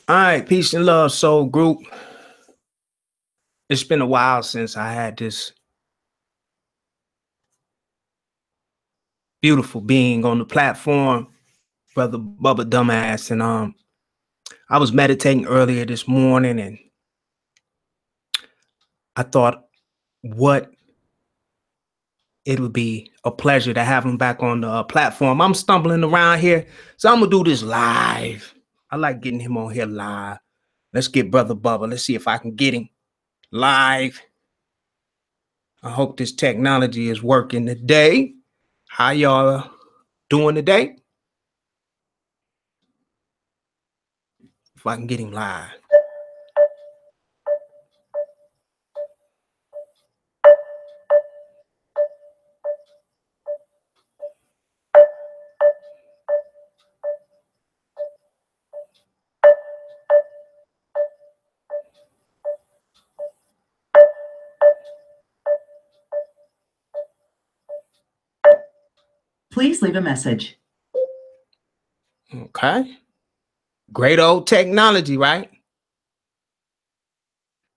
All right, peace and love, soul group. It's been a while since I had this beautiful being on the platform, brother Bubba Dumass, and I was meditating earlier this morning, and I thought, what it would be a pleasure to have him back on the platform. I'm stumbling around here, so I'm gonna do this live. I like getting him on here live. Let's get brother Bubba. Let's see if I can get him live. I hope this technology is working today. How y'all doing today? If I can get him live. Please leave a message. Okay. Great old technology, right?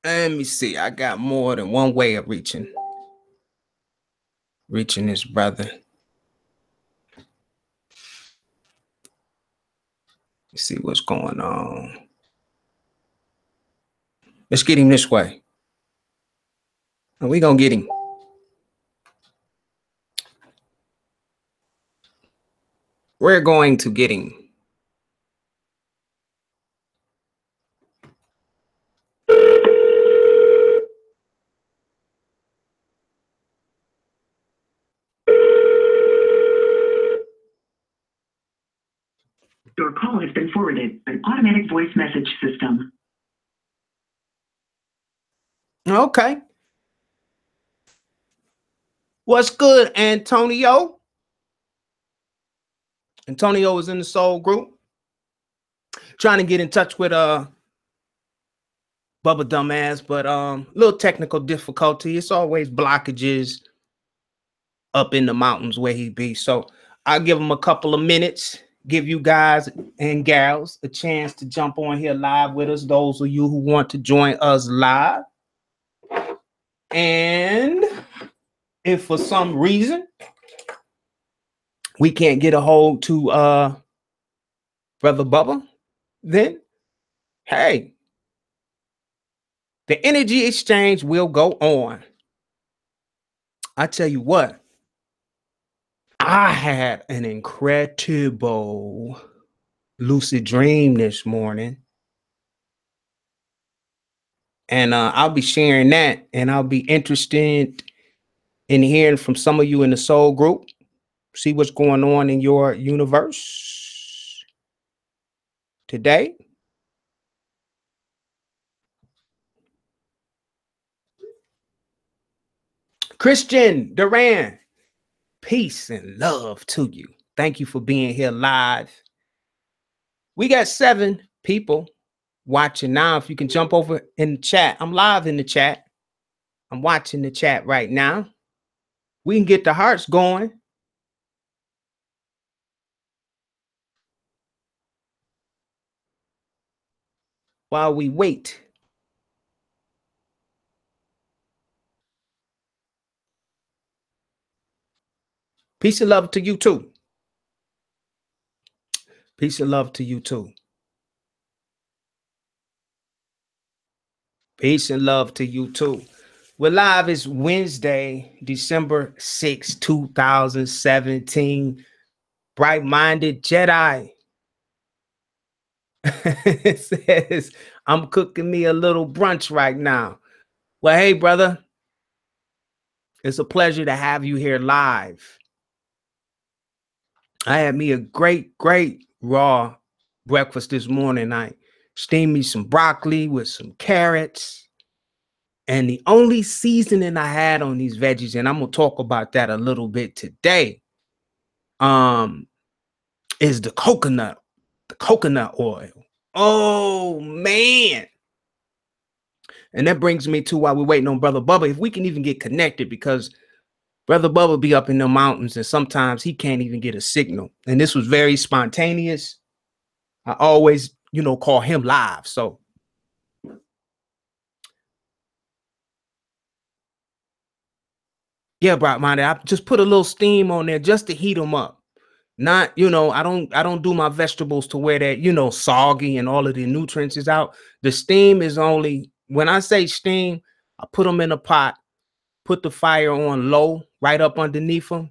Let me see. I got more than one way of reaching this brother. Let's see what's going on. Let's get him this way. And we're going to get him. We're going to get him. Your call has been forwarded to an automatic voice message system. Okay. What's good, Antonio? Antonio is in the soul group. Trying to get in touch with Bubba Dumass, but little technical difficulty. It's always blockages up in the mountains where he be. So I'll give him a couple of minutes, give you guys and gals a chance to jump on here live with us, those of you who want to join us live. And if for some reason we can't get a hold to brother Bubba, then hey, the energy exchange will go on. I tell you what, I had an incredible lucid dream this morning, and I'll be sharing that, and I'll be interested in hearing from some of you in the soul group, see what's going on in your universe today. Christian Duran, peace and love to you. Thank you for being here live. We got 7 people watching now. If you can jump over in the chat. I'm live in the chat. I'm watching the chat right now. We can get the hearts going. While we wait. Peace and love to you too. Peace and love to you too. Peace and love to you too. We're live. It's Wednesday, December 6, 2017. Bright-minded Jedi. It says, I'm cooking me a little brunch right now. Well, hey, brother. It's a pleasure to have you here live. I had me a great raw breakfast this morning. I steamed me some broccoli with some carrots. And the only seasoning I had on these veggies, and I'm going to talk about that a little bit today, is the coconut oil. Oh, man. And that brings me to why we're waiting on Brother Bubba. If we can even get connected, because Brother Bubba be up in the mountains and sometimes he can't even get a signal. And this was very spontaneous. I always, you know, call him live. So yeah, bro, mind, I just put a little steam on there just to heat them up. Not, you know, I don't do my vegetables to where that, you know, soggy and all of the nutrients is out. The steam is only, when I say steam, I put them in a pot, put the fire on low right up underneath them,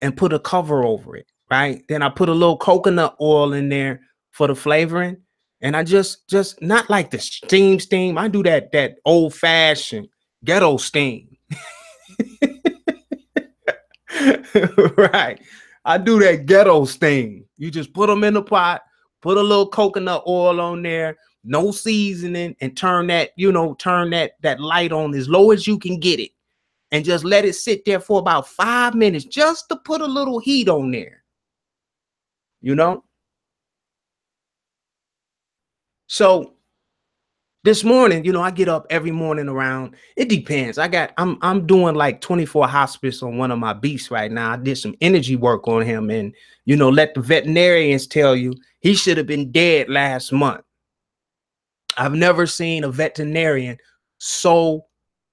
and put a cover over it, right? Then I put a little coconut oil in there for the flavoring. And I just not like the steam. I do that old fashioned ghetto steam. Right. I do that ghetto steam. You just put them in the pot, put a little coconut oil on there, no seasoning, and turn that, you know, turn that light on as low as you can get it. And just let it sit there for about 5 minutes just to put a little heat on there. You know? So this morning, you know, I get up every morning around, it depends. I'm doing like 24 hospice on one of my beasts right now. I did some energy work on him, and, you know, let the veterinarians tell you he should have been dead last month. I've never seen a veterinarian so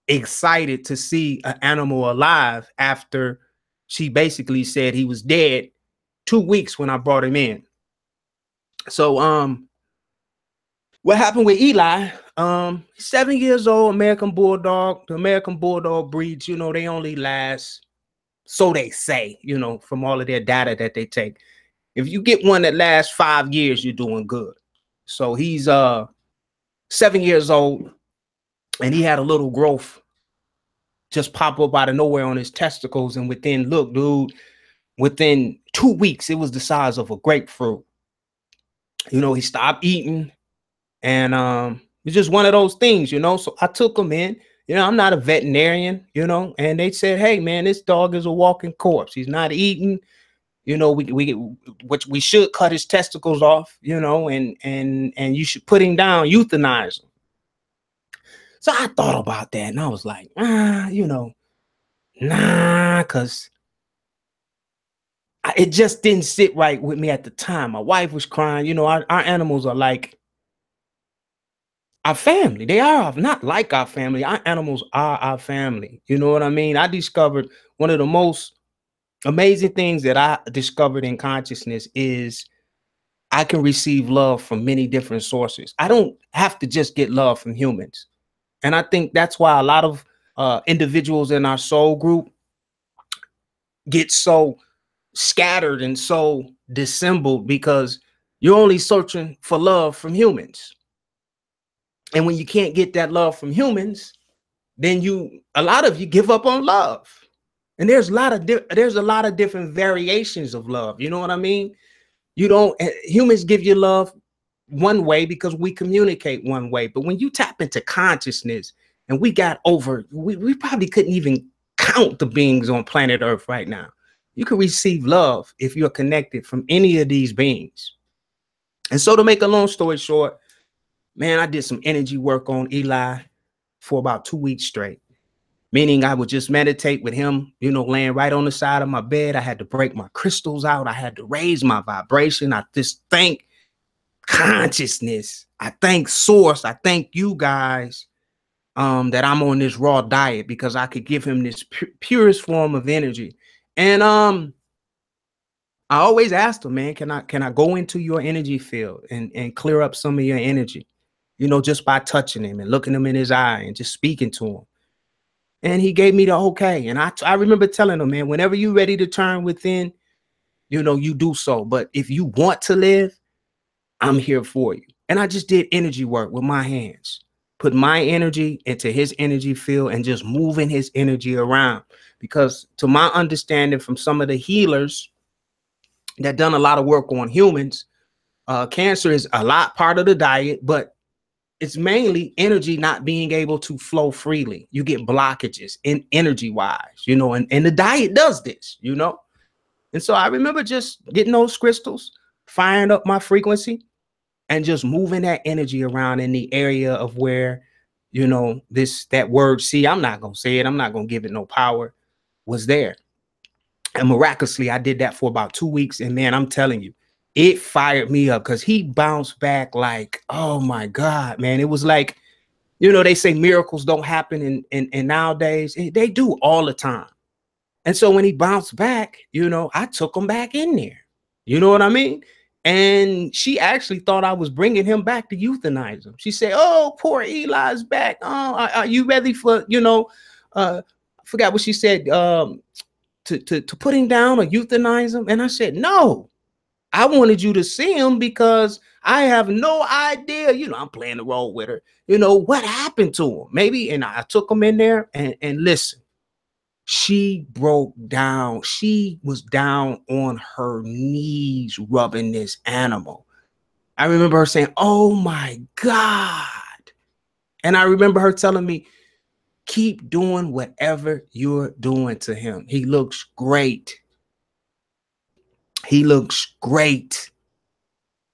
excited to see an animal alive after she basically said he was dead 2 weeks when I brought him in. So what happened with Eli? 7 years old, American Bulldog. The American Bulldog breeds, you know, they only last, so they say, you know, from all of their data that they take. If you get one that lasts 5 years, you're doing good. So he's 7 years old, and he had a little growth just pop up out of nowhere on his testicles. And within 2 weeks, it was the size of a grapefruit. You know, he stopped eating. And it's just one of those things, you know. So I took him in. You know, I'm not a veterinarian, you know, and they said, hey, man, this dog is a walking corpse. He's not eating. You know, we should cut his testicles off, you know, and you should put him down, euthanize him. So I thought about that, and I was like, you know, nah, because it just didn't sit right with me at the time. My wife was crying. You know, our animals are like our family. They are not like our family. Our animals are our family. You know what I mean? I discovered one of the most amazing things that I discovered in consciousness is I can receive love from many different sources. I don't have to just get love from humans. And I think that's why a lot of individuals in our soul group get so scattered and so dissembled, because you're only searching for love from humans. And when you can't get that love from humans, then a lot of you give up on love. And there's a lot of different variations of love. You know what I mean? Humans give you love one way because we communicate one way. But when you tap into consciousness, and we probably couldn't even count the beings on planet Earth right now. You can receive love if you're connected from any of these beings. And so, to make a long story short, man, I did some energy work on Eli for about 2 weeks straight. Meaning I would just meditate with him, you know, laying right on the side of my bed. I had to break my crystals out. I had to raise my vibration. I just thank consciousness. I thank source. I thank you guys that I'm on this raw diet, because I could give him this purest form of energy. And I always asked him, man, can I go into your energy field and clear up some of your energy, you know, just by touching him and looking him in his eye and just speaking to him. And he gave me the okay. And I remember telling him, man, whenever you're ready to turn within, you know, you do so. But if you want to live, I'm here for you. And I just did energy work with my hands, put my energy into his energy field and just moving his energy around. Because to my understanding from some of the healers that done a lot of work on humans, cancer is a lot part of the diet, but it's mainly energy not being able to flow freely. You get blockages in energy wise, you know, and the diet does this, you know. And so I remember just getting those crystals, firing up my frequency, and just moving that energy around in the area of where, you know, that word, see, I'm not going to say it, I'm not going to give it no power, was there. And miraculously, I did that for about 2 weeks. And man, I'm telling you, it fired me up because he bounced back like, oh my God, man. It was like, you know, they say miracles don't happen in nowadays. They do all the time. And so when he bounced back, you know, I took him back in there. You know what I mean? And she actually thought I was bringing him back to euthanize him. She said, oh, poor Eli's back. Oh, are you ready for, you know, I forgot what she said, to put him down or euthanize him? And I said, no, I wanted you to see him because I have no idea. You know, I'm playing the role with her. You know, what happened to him? Maybe. And I took him in there and listen. She broke down. She was down on her knees rubbing this animal. I remember her saying, oh my God. And I remember her telling me, keep doing whatever you're doing to him. He looks great. He looks great.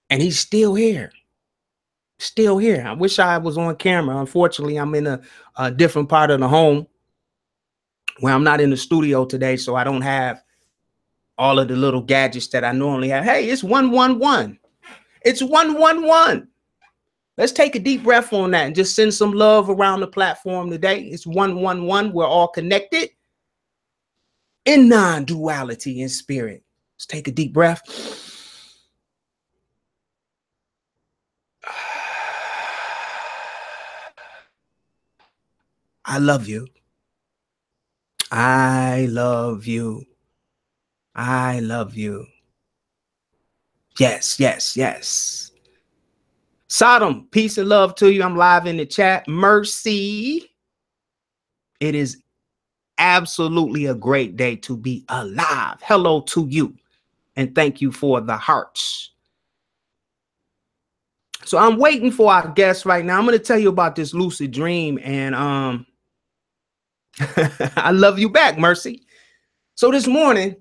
And he's still here. Still here. I wish I was on camera. Unfortunately, I'm in a different part of the home where I'm not in the studio today, so I don't have all of the little gadgets that I normally have. Hey, it's 111. It's 111. Let's take a deep breath on that and just send some love around the platform today. It's 111. We're all connected in non-duality in spirit. Let's take a deep breath. I love you. I love you. I love you. Yes, yes, yes. Sodom, peace and love to you. I'm live in the chat. Mercy. It is absolutely a great day to be alive. Hello to you. And thank you for the hearts. So I'm waiting for our guest right now. I'm going to tell you about this lucid dream. And I love you back, Mercy. So this morning,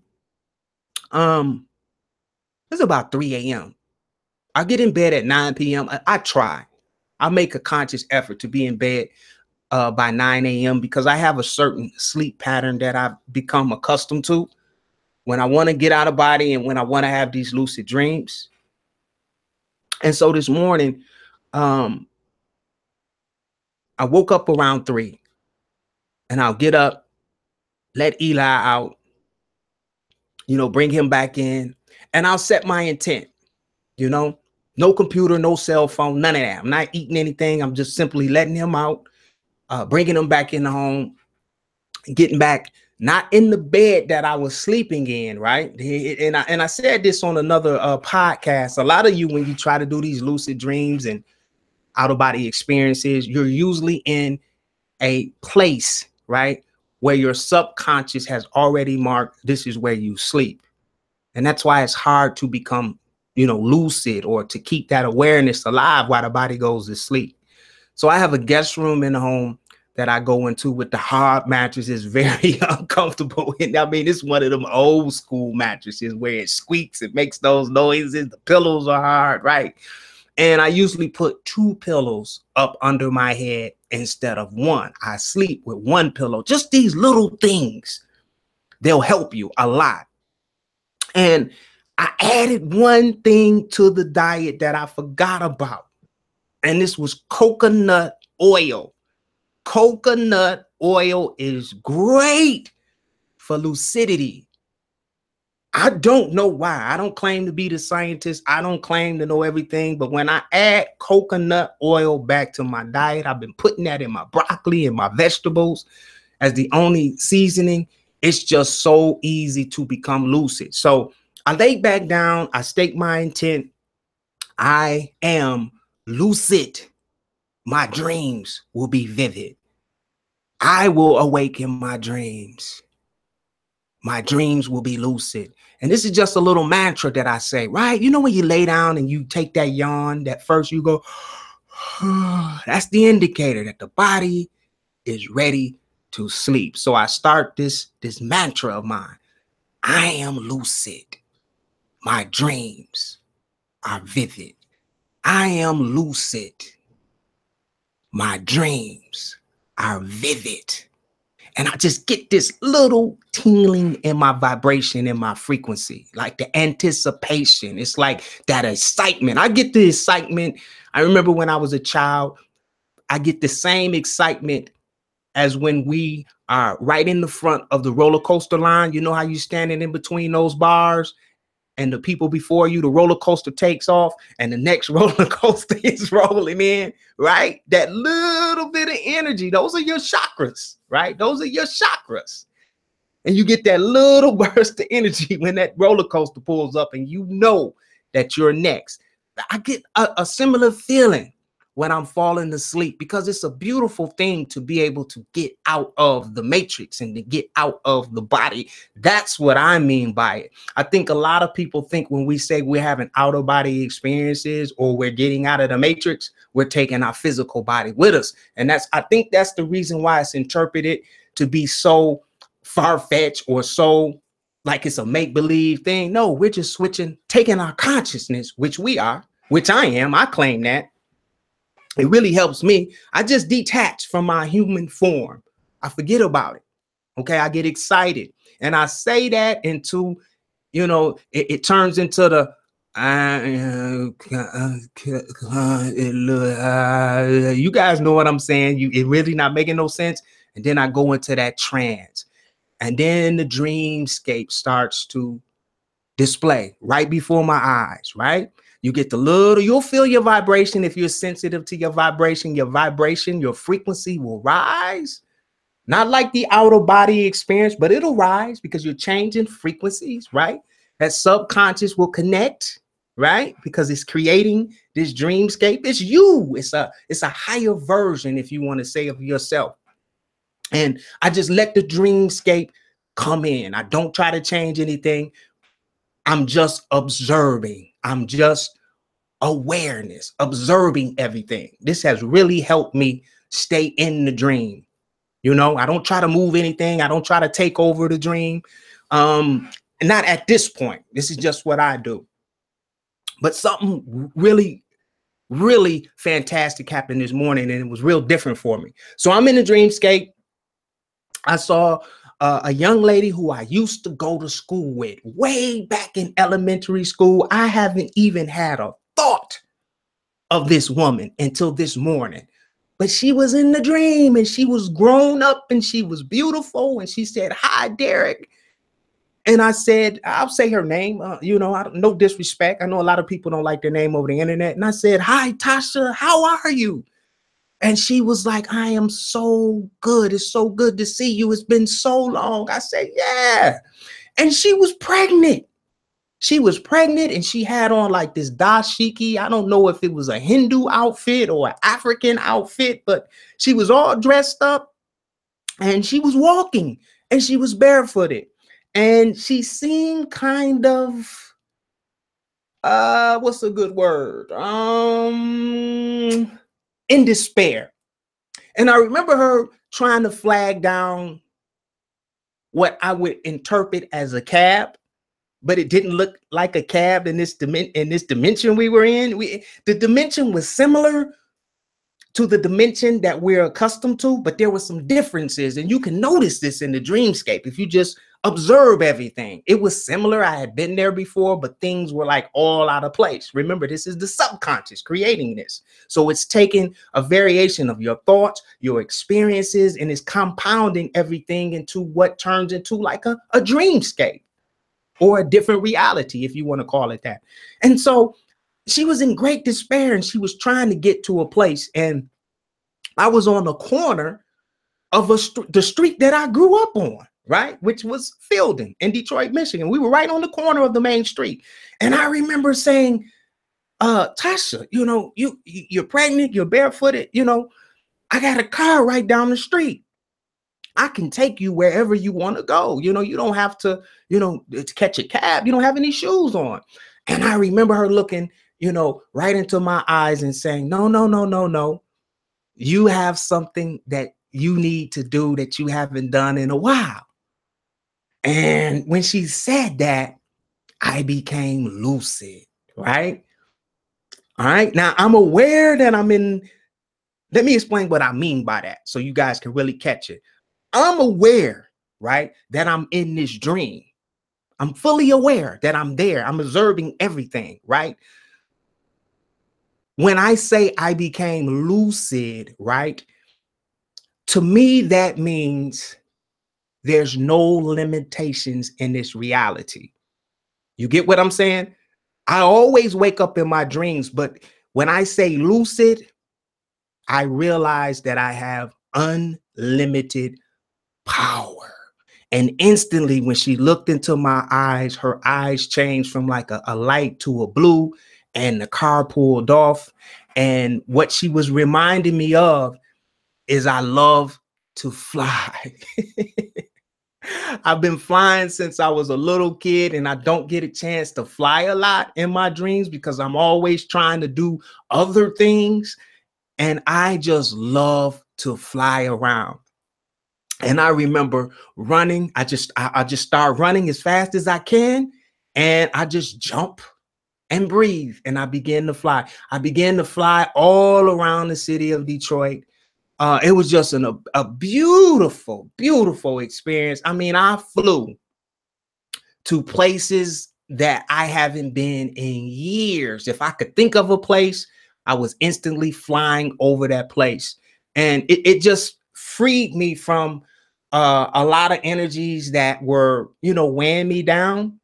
it's about 3 a.m. I get in bed at 9 p.m. I try. I make a conscious effort to be in bed by 9 a.m. because I have a certain sleep pattern that I've become accustomed to when I want to get out of body and when I want to have these lucid dreams. And so this morning, I woke up around 3 and I'll get up, let Eli out, you know, bring him back in, and I'll set my intent, you know, no computer, no cell phone, none of that. I'm not eating anything. I'm just simply letting him out, bringing him back in the home, getting back, not in the bed that I was sleeping in, right? And I said this on another podcast. A lot of you, when you try to do these lucid dreams and out-of-body experiences, you're usually in a place, right, where your subconscious has already marked this is where you sleep. And that's why it's hard to become, you know, lucid or to keep that awareness alive while the body goes to sleep. So I have a guest room in the home that I go into with the hard mattresses, very uncomfortable. And I mean, it's one of them old school mattresses where it squeaks, it makes those noises, the pillows are hard, right? And I usually put 2 pillows up under my head instead of 1. I sleep with 1 pillow. Just these little things, they'll help you a lot. And I added one thing to the diet that I forgot about. And this was coconut oil. Coconut oil is great for lucidity. I don't know why. I don't claim to be the scientist. I don't claim to know everything. But when I add coconut oil back to my diet, I've been putting that in my broccoli and my vegetables as the only seasoning. It's just so easy to become lucid. So I lay back down. I state my intent. I am lucid. My dreams will be vivid. I will awaken my dreams. My dreams will be lucid. And this is just a little mantra that I say, right? You know, when you lay down and you take that yawn, that first you go, that's the indicator that the body is ready to sleep. So I start this mantra of mine. I am lucid. My dreams are vivid. I am lucid. My dreams are vivid. And I just get this little tingling in my vibration, in my frequency, like the anticipation. It's like that excitement. I get the excitement. I remember when I was a child, I get the same excitement as when we are right in the front of the roller coaster line. You know how you standing in between those bars and the people before you, the roller coaster takes off and the next roller coaster is rolling in, right? That little bit of energy, those are your chakras, right? Those are your chakras. And you get that little burst of energy when that roller coaster pulls up and you know that you're next. I get a similar feeling when I'm falling asleep, because it's a beautiful thing to be able to get out of the matrix and to get out of the body. That's what I mean by it. I think a lot of people think when we say we're having out of body experiences or we're getting out of the matrix, we're taking our physical body with us. And I think that's the reason why it's interpreted to be so far-fetched or so like it's a make-believe thing. No, we're just taking our consciousness, which we are, which I am. I claim that. It really helps me. I just detach from my human form. I forget about it. Okay. I get excited. And I say that into, it turns into the, you guys know what I'm saying. It really not making no sense. And then I go into that trance. And then the dreamscape starts to display right before my eyes, right? You get you'll feel your vibration. If you're sensitive to your vibration, your frequency will rise. Not like the outer body experience, but it'll rise because you're changing frequencies, right? That subconscious will connect, right? Because it's creating this dreamscape. It's you. It's a higher version, if you want to say, of yourself. And I just let the dreamscape come in. I don't try to change anything. I'm just observing. I'm just awareness, observing everything. This has really helped me stay in the dream. I don't try to move anything. I don't try to take over the dream. Not at this point. This is just what I do. But something really, really fantastic happened this morning, and it was real different for me. So I'm in the dreamscape. I saw a young lady who I used to go to school with way back in elementary school. I haven't even had a thought of this woman until this morning, but she was in the dream and she was grown up and she was beautiful. And she said, "Hi, Derek." And I said, I'll say her name, no disrespect. I know a lot of people don't like their name over the internet. And I said, "Hi, Tasha, how are you?" And she was like, "I am so good. It's so good to see you. It's been so long." I said, "Yeah." And she was pregnant. She was pregnant and she had on like this dashiki. I don't know if it was a Hindu outfit or an African outfit, but she was all dressed up and she was walking and she was barefooted. And she seemed kind of, what's a good word? In despair. And I remember her trying to flag down what I would interpret as a cab, but it didn't look like a cab in this dimension we were in. The dimension was similar to the dimension that we're accustomed to, but there were some differences, and you can notice this in the dreamscape if you just observe everything. It was similar. I had been there before, but things were like all out of place. Remember, this is the subconscious creating this. So it's taking a variation of your thoughts, your experiences, and it's compounding everything into what turns into like a dreamscape or a different reality, if you want to call it that. And so she was in great despair and she was trying to get to a place. And I was on the corner of the street that I grew up on, right? Which was Fielding in Detroit, Michigan. We were right on the corner of the main street. And I remember saying, "Tasha, you're pregnant, you're barefooted, I got a car right down the street. I can take you wherever you want to go. You don't have to, catch a cab. You don't have any shoes on." And I remember her looking, right into my eyes and saying, "No, no, no, no, no. You have something that you need to do that you haven't done in a while." And when she said that, I became lucid, right? All right. Now I'm aware that let me explain what I mean by that so you guys can really catch it. I'm aware, right, that I'm in this dream. I'm fully aware that I'm there. I'm observing everything, right? When I say I became lucid, right, to me, that means there's no limitations in this reality. You get what I'm saying? I always wake up in my dreams, but when I say lucid, I realize that I have unlimited power. And instantly, when she looked into my eyes, her eyes changed from like a light to a blue, and the car pulled off. And what she was reminding me of is I love to fly. I've been flying since I was a little kid, and I don't get a chance to fly a lot in my dreams because I'm always trying to do other things. And I just love to fly around. And I remember running. I just start running as fast as I can, and I just jump and breathe, and I begin to fly. I began to fly all around the city of Detroit. It was just a beautiful, beautiful experience. I mean, I flew to places that I haven't been in years. If I could think of a place, I was instantly flying over that place. And it just freed me from a lot of energies that were, weighing me down.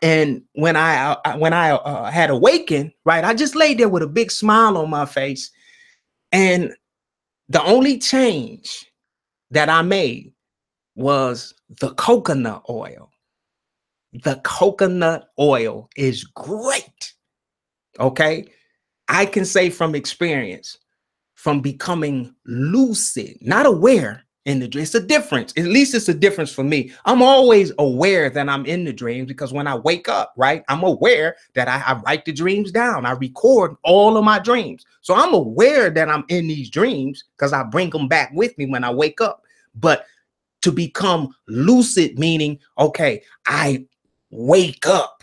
And when I had awakened, right, I just laid there with a big smile on my face. And the only change that I made was the coconut oil. The coconut oil is great. Okay. I can say from experience, from becoming lucid, not aware in the dream. It's a difference. At least it's a difference for me. I'm always aware that I'm in the dreams because when I wake up, right, I'm aware that I write the dreams down. I record all of my dreams. So I'm aware that I'm in these dreams because I bring them back with me when I wake up. But to become lucid, meaning, okay, I wake up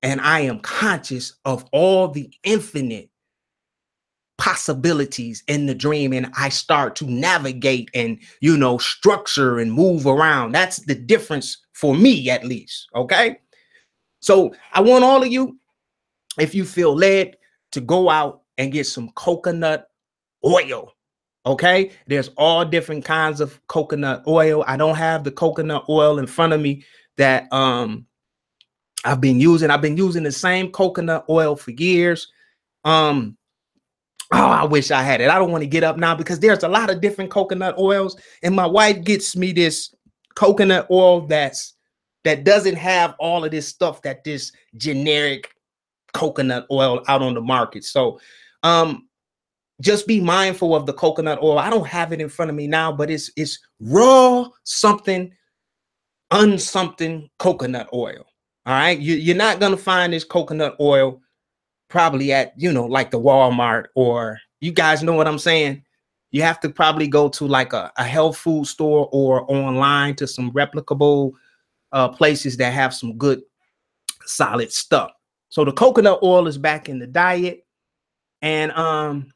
and I am conscious of all the infinite possibilities in the dream, and I start to navigate and structure and move around. That's the difference for me, at least. Okay, so I want all of you, if you feel led, to go out and get some coconut oil. Okay, there's all different kinds of coconut oil. I don't have the coconut oil in front of me that I've been using the same coconut oil for years. Oh, I wish I had it. I don't want to get up now because there's a lot of different coconut oils, and my wife gets me this coconut oil that doesn't have all of this stuff that this generic coconut oil out on the market. So just be mindful of the coconut oil. I don't have it in front of me now, but it's raw something unsomething coconut oil. All right, you're not gonna find this coconut oil probably at like the Walmart, or you guys know what I'm saying. You have to probably go to like a health food store or online to some replicable places that have some good solid stuff. So the coconut oil is back in the diet. And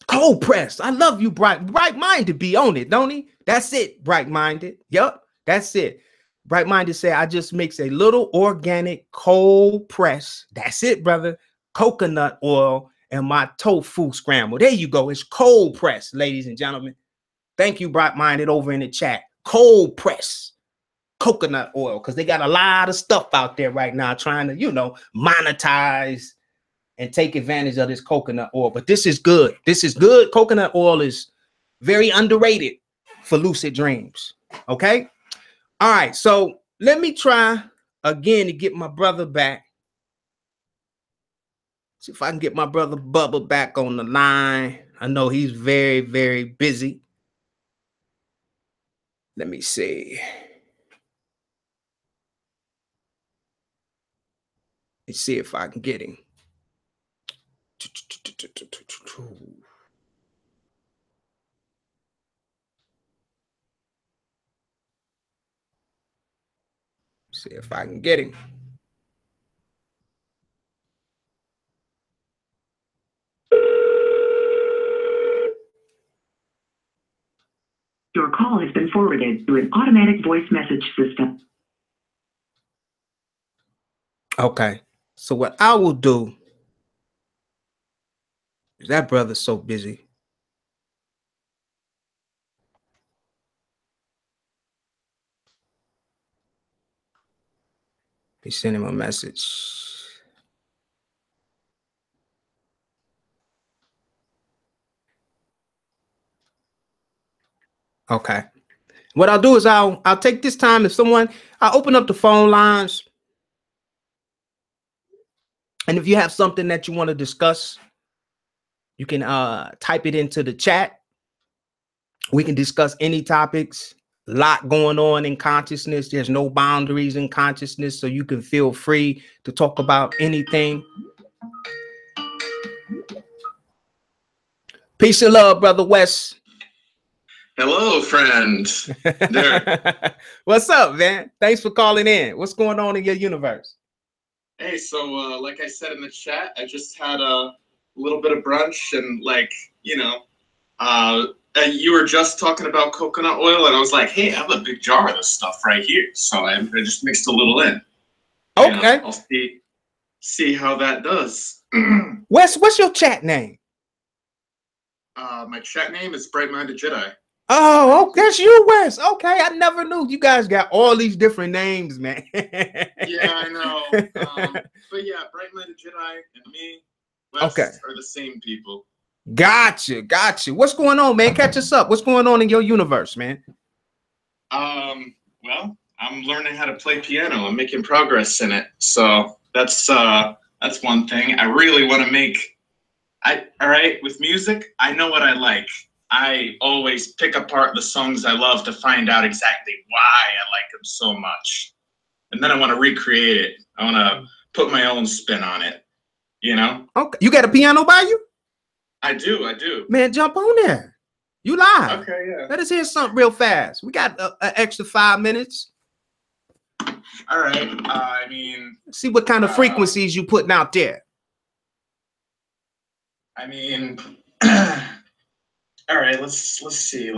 cold press. I love you, bright minded. Be on it, don't he? That's it. Bright minded. Yep, that's it. Bright minded say, I just mix a little organic cold press. That's it, brother. Coconut oil and my tofu scramble. There you go. It's cold press, ladies and gentlemen. Thank you, bright minded, over in the chat. Cold press coconut oil, because they got a lot of stuff out there right now trying to, monetize and take advantage of this coconut oil. But this is good. This is good. Coconut oil is very underrated for lucid dreams. Okay. All right. So let me try again to get my brother back. See if I can get my brother Bubba back on the line. I know he's very, very busy. Let me see. Let's see if I can get him. See if I can get him. Your call has been forwarded to an automatic voice message system. Okay. So what I will do is that brother's so busy. He sent him a message. Okay. What I'll do is I'll take this time. If I'll open up the phone lines. And if you have something that you want to discuss, you can type it into the chat. We can discuss any topics. A lot going on in consciousness. There's no boundaries in consciousness, so you can feel free to talk about anything. Peace and love, Brother Wes. Hello, friend. What's up, man? Thanks for calling in. What's going on in your universe? Hey, so like I said in the chat, I just had a little bit of brunch, and you were just talking about coconut oil, and I was like, hey, I have a big jar of this stuff right here. So I just mixed a little in. Okay. I'll see how that does. What's your chat name? My chat name is Bright Minded Jedi. Oh, that's you, Wes. Okay, I never knew you guys got all these different names, man. Yeah, I know. But yeah, Bright Minded Jedi and me, Wes, are the same people. Gotcha. What's going on, man? Catch us up. What's going on in your universe, man? Well, I'm learning how to play piano. I'm making progress in it. So that's one thing. I really want to make. All right, with music, I know what I like. I always pick apart the songs I love to find out exactly why I like them so much. And then I want to recreate it. I want to put my own spin on it, Okay. You got a piano by you? I do. Man, jump on there. You live. Okay, yeah. Let us hear something real fast. We got an extra 5 minutes. All right. See what kind of frequencies you putting out there. All right, let's see. I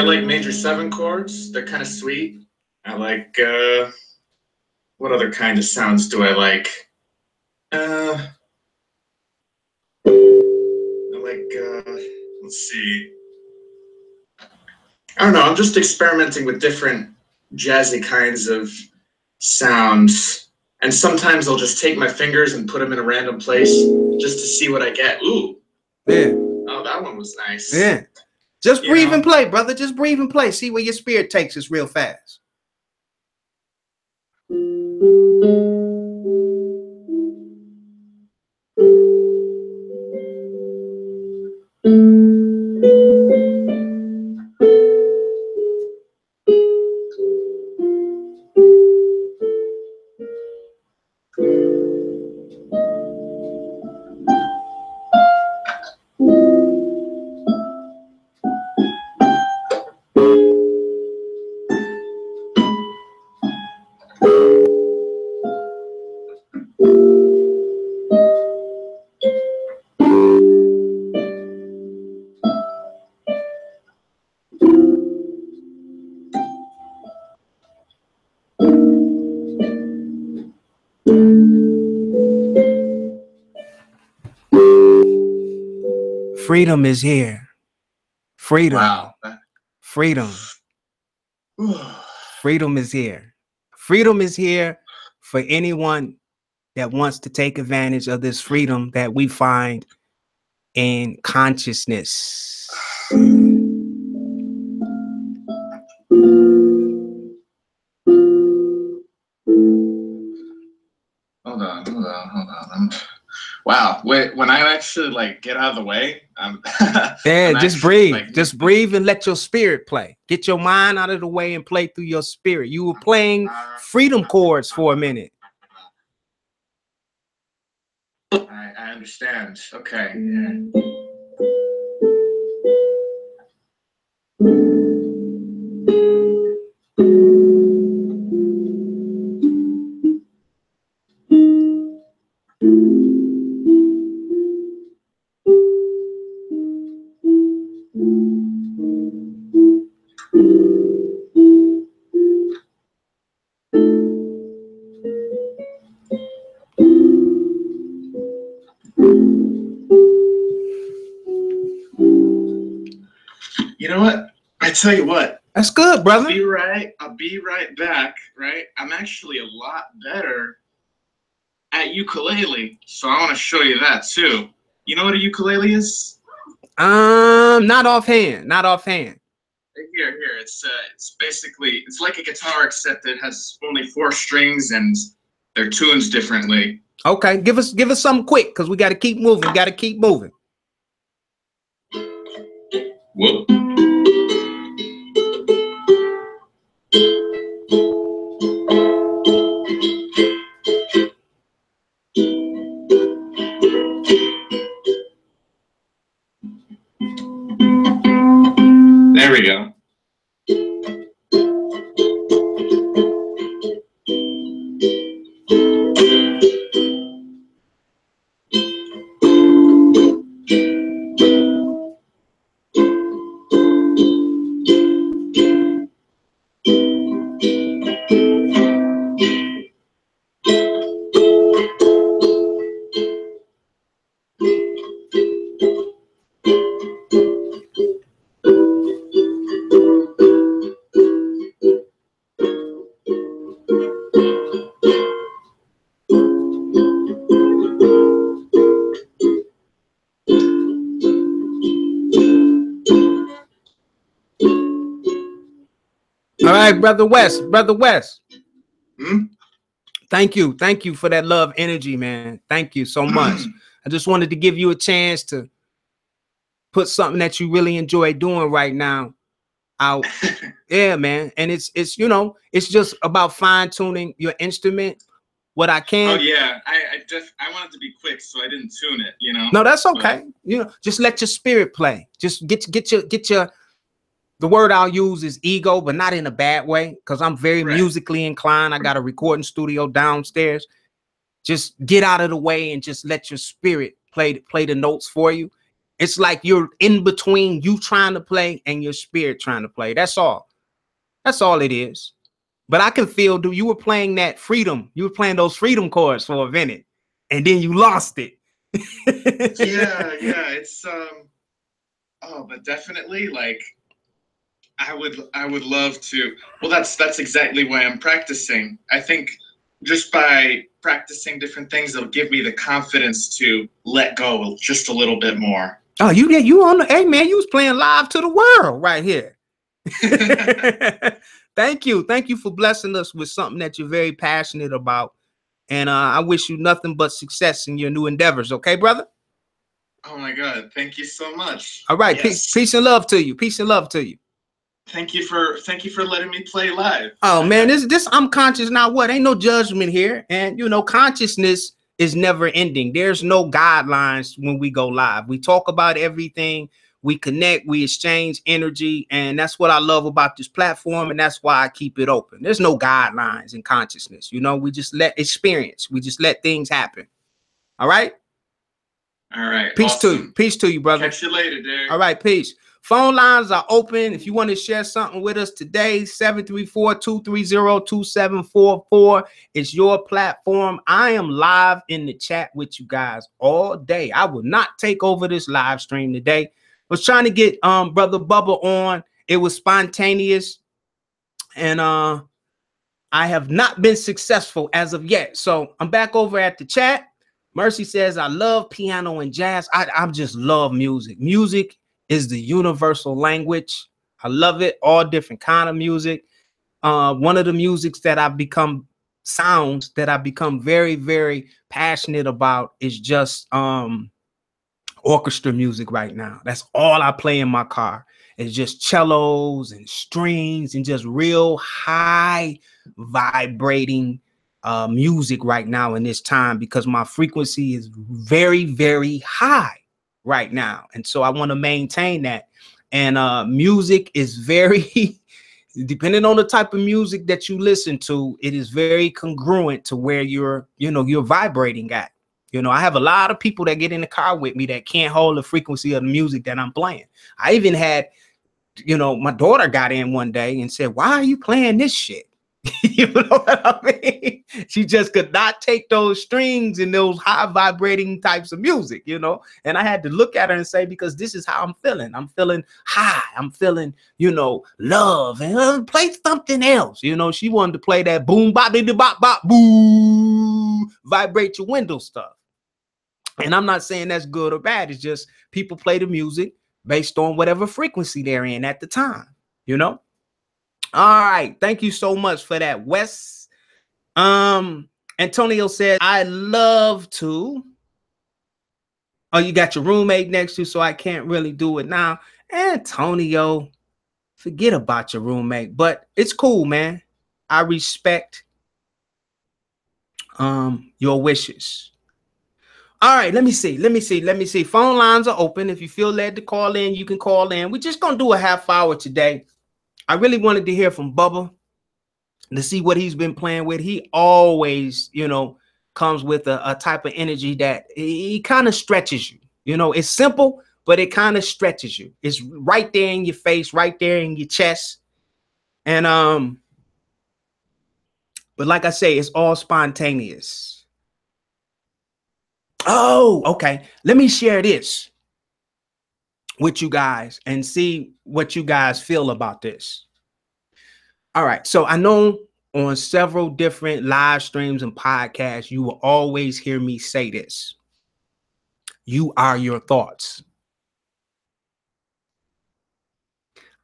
like major 7 chords. They're kind of sweet. I like, what other kind of sounds do I like? I like, let's see. I don't know, I'm just experimenting with different jazzy kinds of sounds. And sometimes I'll just take my fingers and put them in a random place just to see what I get. Ooh. Yeah. Oh, that one was nice. Yeah. Just breathe and play, brother. Just breathe and play. See where your spirit takes us real fast. Freedom is here. Freedom. Wow. Freedom. Freedom is here. Freedom is here for anyone that wants to take advantage of this freedom that we find in consciousness. Hold on. Wow. Wait, when I actually get out of the way, yeah, just breathe. Just breathe and let your spirit play. Get your mind out of the way and play through your spirit. You were playing freedom chords for a minute. I understand. Okay. Yeah. tell you what. That's good, brother. I'll be right back, right? I'm actually a lot better at ukulele, so I want to show you that too. You know what a ukulele is? Not offhand. Not offhand. Here. It's basically, it's like a guitar, except it has only 4 strings and they're tuned differently. Okay, give us something quick, because we got to keep moving. Got to keep moving. Whoop. There we go. All right, Brother West. Brother West. Hmm? Thank you for that love energy, man. Thank you so much. I just wanted to give you a chance to put something that you really enjoy doing right now out. Yeah, man. And it's you know, it's just about fine-tuning your instrument. What I can. Oh yeah, I wanted to be quick, so I didn't tune it, you know. No, that's okay. But, you know, just let your spirit play. Just get your. The word I'll use is ego, but not in a bad way, because I'm very musically inclined. I got a recording studio downstairs. Just get out of the way and just let your spirit play the notes for you. It's like you're in between you trying to play and your spirit trying to play. That's all. That's all it is. But I can feel, dude, you were playing that freedom. You were playing those freedom chords for a minute, and then you lost it. yeah. It's oh, but definitely, like, I would love to. Well, that's exactly why I'm practicing. I think just by practicing different things, it'll give me the confidence to let go just a little bit more. Oh, you on the, hey man, you was playing live to the world right here. Thank you for blessing us with something that you're very passionate about, and I wish you nothing but success in your new endeavors. Okay, brother. Oh my God, thank you so much. All right, yes. Peace and love to you. Peace and love to you. Thank you for letting me play live. Oh man, this I'm conscious now. What? Ain't no judgment here, and you know, consciousness is never ending. There's no guidelines when we go live. We talk about everything. We connect, we exchange energy, and that's what I love about this platform, and that's why I keep it open. There's no guidelines in consciousness. You know, we just let experience. We just let things happen. All right? All right. Peace to you. Peace to you, brother. Catch you later, Derek. All right, peace. Phone lines are open. If you want to share something with us today, 734-230-2744. It's your platform. I am live in the chat with you guys all day. I will not take over this live stream today. Was trying to get Brother Bubba on. It was spontaneous, and I have not been successful as of yet. So I'm back over at the chat. Mercy says, I love piano and jazz. I just love music. Music is the universal language. I love it. All different kind of music. One of the musics that I've become sounds that I've become very, very passionate about is just orchestra music right now. That's all I play in my car. It's just cellos and strings and just real high vibrating music right now in this time, because my frequency is very, very high right now. And so I want to maintain that. And music is very, depending on the type of music that you listen to, it is very congruent to where you're vibrating at. You know, I have a lot of people that get in the car with me that can't hold the frequency of the music that I'm playing. I even had, you know, my daughter got in one day and said, why are you playing this shit? You know what I mean? She just could not take those strings and those high vibrating types of music, you know? And I had to look at her and say, because this is how I'm feeling. I'm feeling high. I'm feeling, you know, love, and play something else. You know, she wanted to play that boom, bop, diddy, bop, bop, boo, vibrate your window stuff. And I'm not saying that's good or bad. It's just people play the music based on whatever frequency they're in at the time, you know? All right. Thank you so much for that, Wes. Antonio said, I love to. Oh, you got your roommate next to you, so I can't really do it now. Antonio, forget about your roommate, but it's cool, man. I respect your wishes. All right, let me see. Phone lines are open. If you feel led to call in, you can call in. We're just gonna do a half hour today. I really wanted to hear from Bubba to see what he's been playing with. He always, you know, comes with a type of energy that he kind of stretches you. You know, it's simple, but it kind of stretches you. It's right there in your face, right there in your chest. And but like I say, it's all spontaneous. Oh, okay. Let me share this with you guys and see what you guys feel about this. All right. So I know on several different live streams and podcasts, you will always hear me say this. You are your thoughts.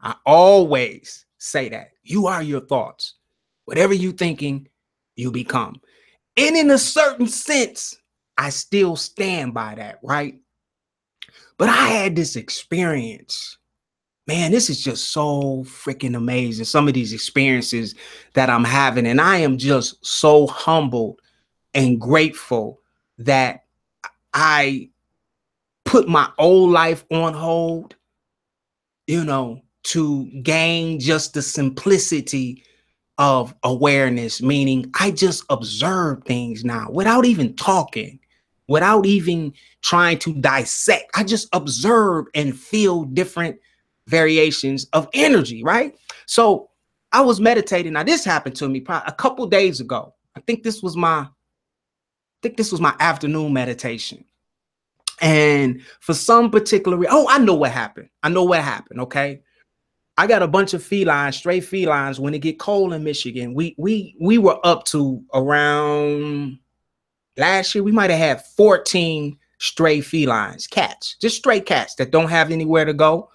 I always say that. You are your thoughts. Whatever you're thinking, you become. And in a certain sense, I still stand by that, right? But I had this experience. Man, this is just so freaking amazing. Some of these experiences that I'm having, and I am just so humbled and grateful that I put my old life on hold, you know, to gain just the simplicity of awareness, meaning I just observe things now without even talking, without even trying to dissect. I just observe and feel different variations of energy, right? So I was meditating. Now this happened to me probably a couple days ago. I think this was my afternoon meditation. And for some particular I know what happened. Okay. I got a bunch of felines, stray felines. When it get cold in Michigan, we were up to around last year. We might have had 14 stray felines, cats, just stray cats that don't have anywhere to go.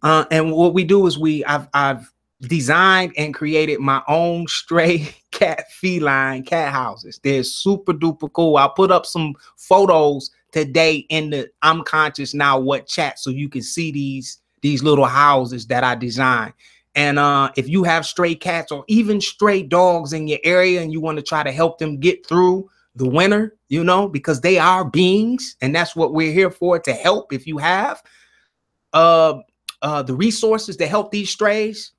And what we do is I've designed and created my own stray feline cat houses. They're super duper cool. I'll put up some photos today in the I'm Conscious Now What chat so you can see these little houses that I designed. And if you have stray cats or even stray dogs in your area and you want to try to help them get through the winter, you know, because they are beings and that's what we're here for, to help. If you have the resources to help these strays,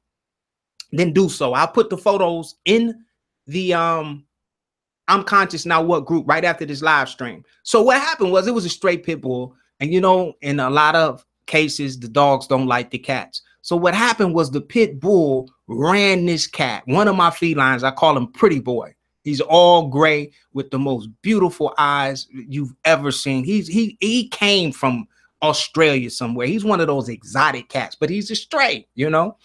then do so. I'll put the photos in the I'm Conscious Now What group right after this live stream. So what happened was it was a stray pit bull. And, you know, in a lot of cases, the dogs don't like the cats. So what happened was the pit bull ran this cat, one of my felines. I call him Pretty Boy. He's all gray with the most beautiful eyes you've ever seen. He came from Australia somewhere. He's one of those exotic cats, but he's a stray, you know.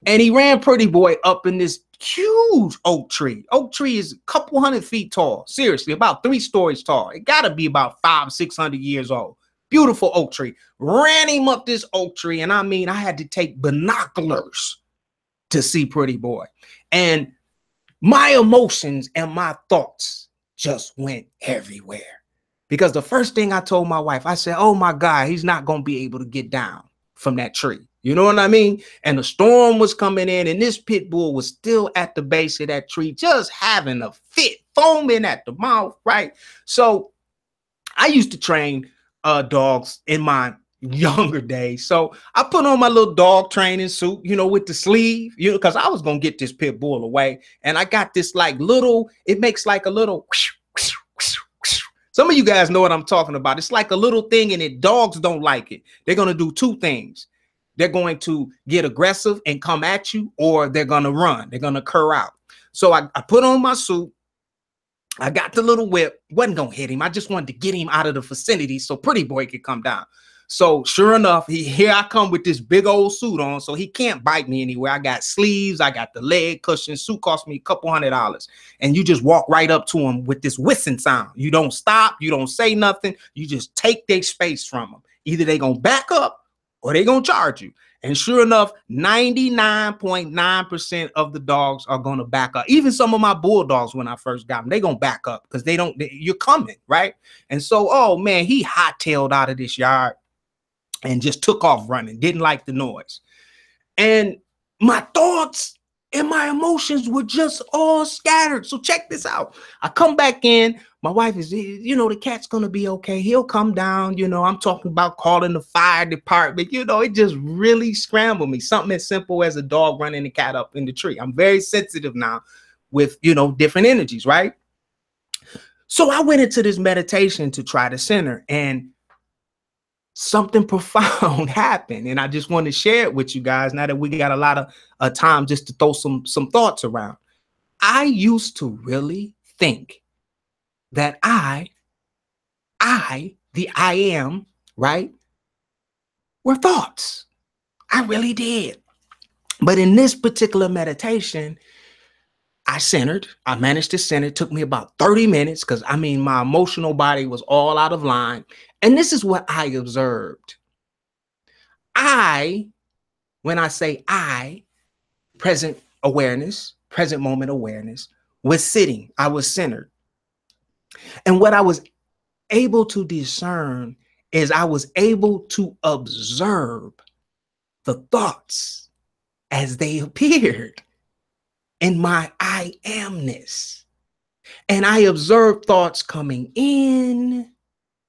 And he ran Pretty Boy up in this huge oak tree. Oak tree is a couple 100 feet tall. Seriously, about 3 stories tall. It got to be about 500-600 years old. Beautiful oak tree. Ran him up this oak tree. And I mean, I had to take binoculars to see Pretty Boy. And my emotions and my thoughts just went everywhere. Because the first thing I told my wife, I said, oh my God, he's not going to be able to get down from that tree. You know what I mean? And the storm was coming in and this pit bull was still at the base of that tree, just having a fit, foaming at the mouth, right? So I used to train dogs in my younger days. So I put on my little dog training suit, you know, with the sleeve, you know, because I was going to get this pit bull away. And I got this like little, it makes like a little, some of you guys know what I'm talking about. It's like a little thing and dogs don't like it. They're going to do 2 things. they're going to get aggressive and come at you, or they're going to run. They're going to curl out. So I put on my suit. I got the little whip. Wasn't going to hit him. I just wanted to get him out of the vicinity so Pretty Boy could come down. So sure enough, here I come with this big old suit on, so he can't bite me anywhere. I got sleeves, I got the leg cushion. Suit cost me a couple $100, and you just walk right up to him with this whistling sound. You don't stop, you don't say nothing. You just take their space from them. Either they gonna back up or they gonna charge you. And sure enough, 99.9% of the dogs are gonna back up. Even some of my bulldogs, when I first got them, they gonna back up because you're coming, right? And so, oh man, he hot-tailed out of this yard and just took off running, didn't like the noise. And my thoughts and my emotions were just all scattered. So check this out. I come back in. My wife is, the cat's going to be okay. He'll come down. I'm talking about calling the fire department. It just really scrambled me. Something as simple as a dog running the cat up in the tree. I'm very sensitive now with, different energies, right? So I went into this meditation to try to center, and something profound happened, and I just want to share it with you guys now that we got a lot of time just to throw some thoughts around. I used to really think that the I am, right, were thoughts. I really did. But in this particular meditation, I managed to center. It took me about 30 minutes because, my emotional body was all out of line. And this is what I observed. When I say present awareness, present moment awareness, was sitting. I was centered. And what I was able to discern is I was able to observe the thoughts as they appeared in my I amness. And I observed thoughts coming in,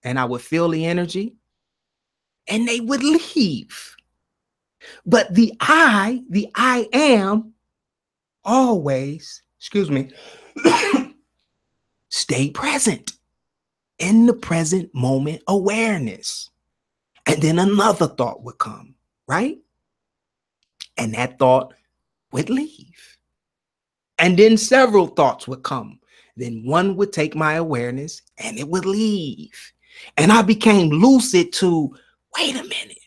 and I would feel the energy, and they would leave. But the I am always, stay present in the present moment awareness. And then another thought would come, right? And that thought would leave. And then several thoughts would come. Then one would take my awareness and it would leave. And I became lucid to, wait a minute.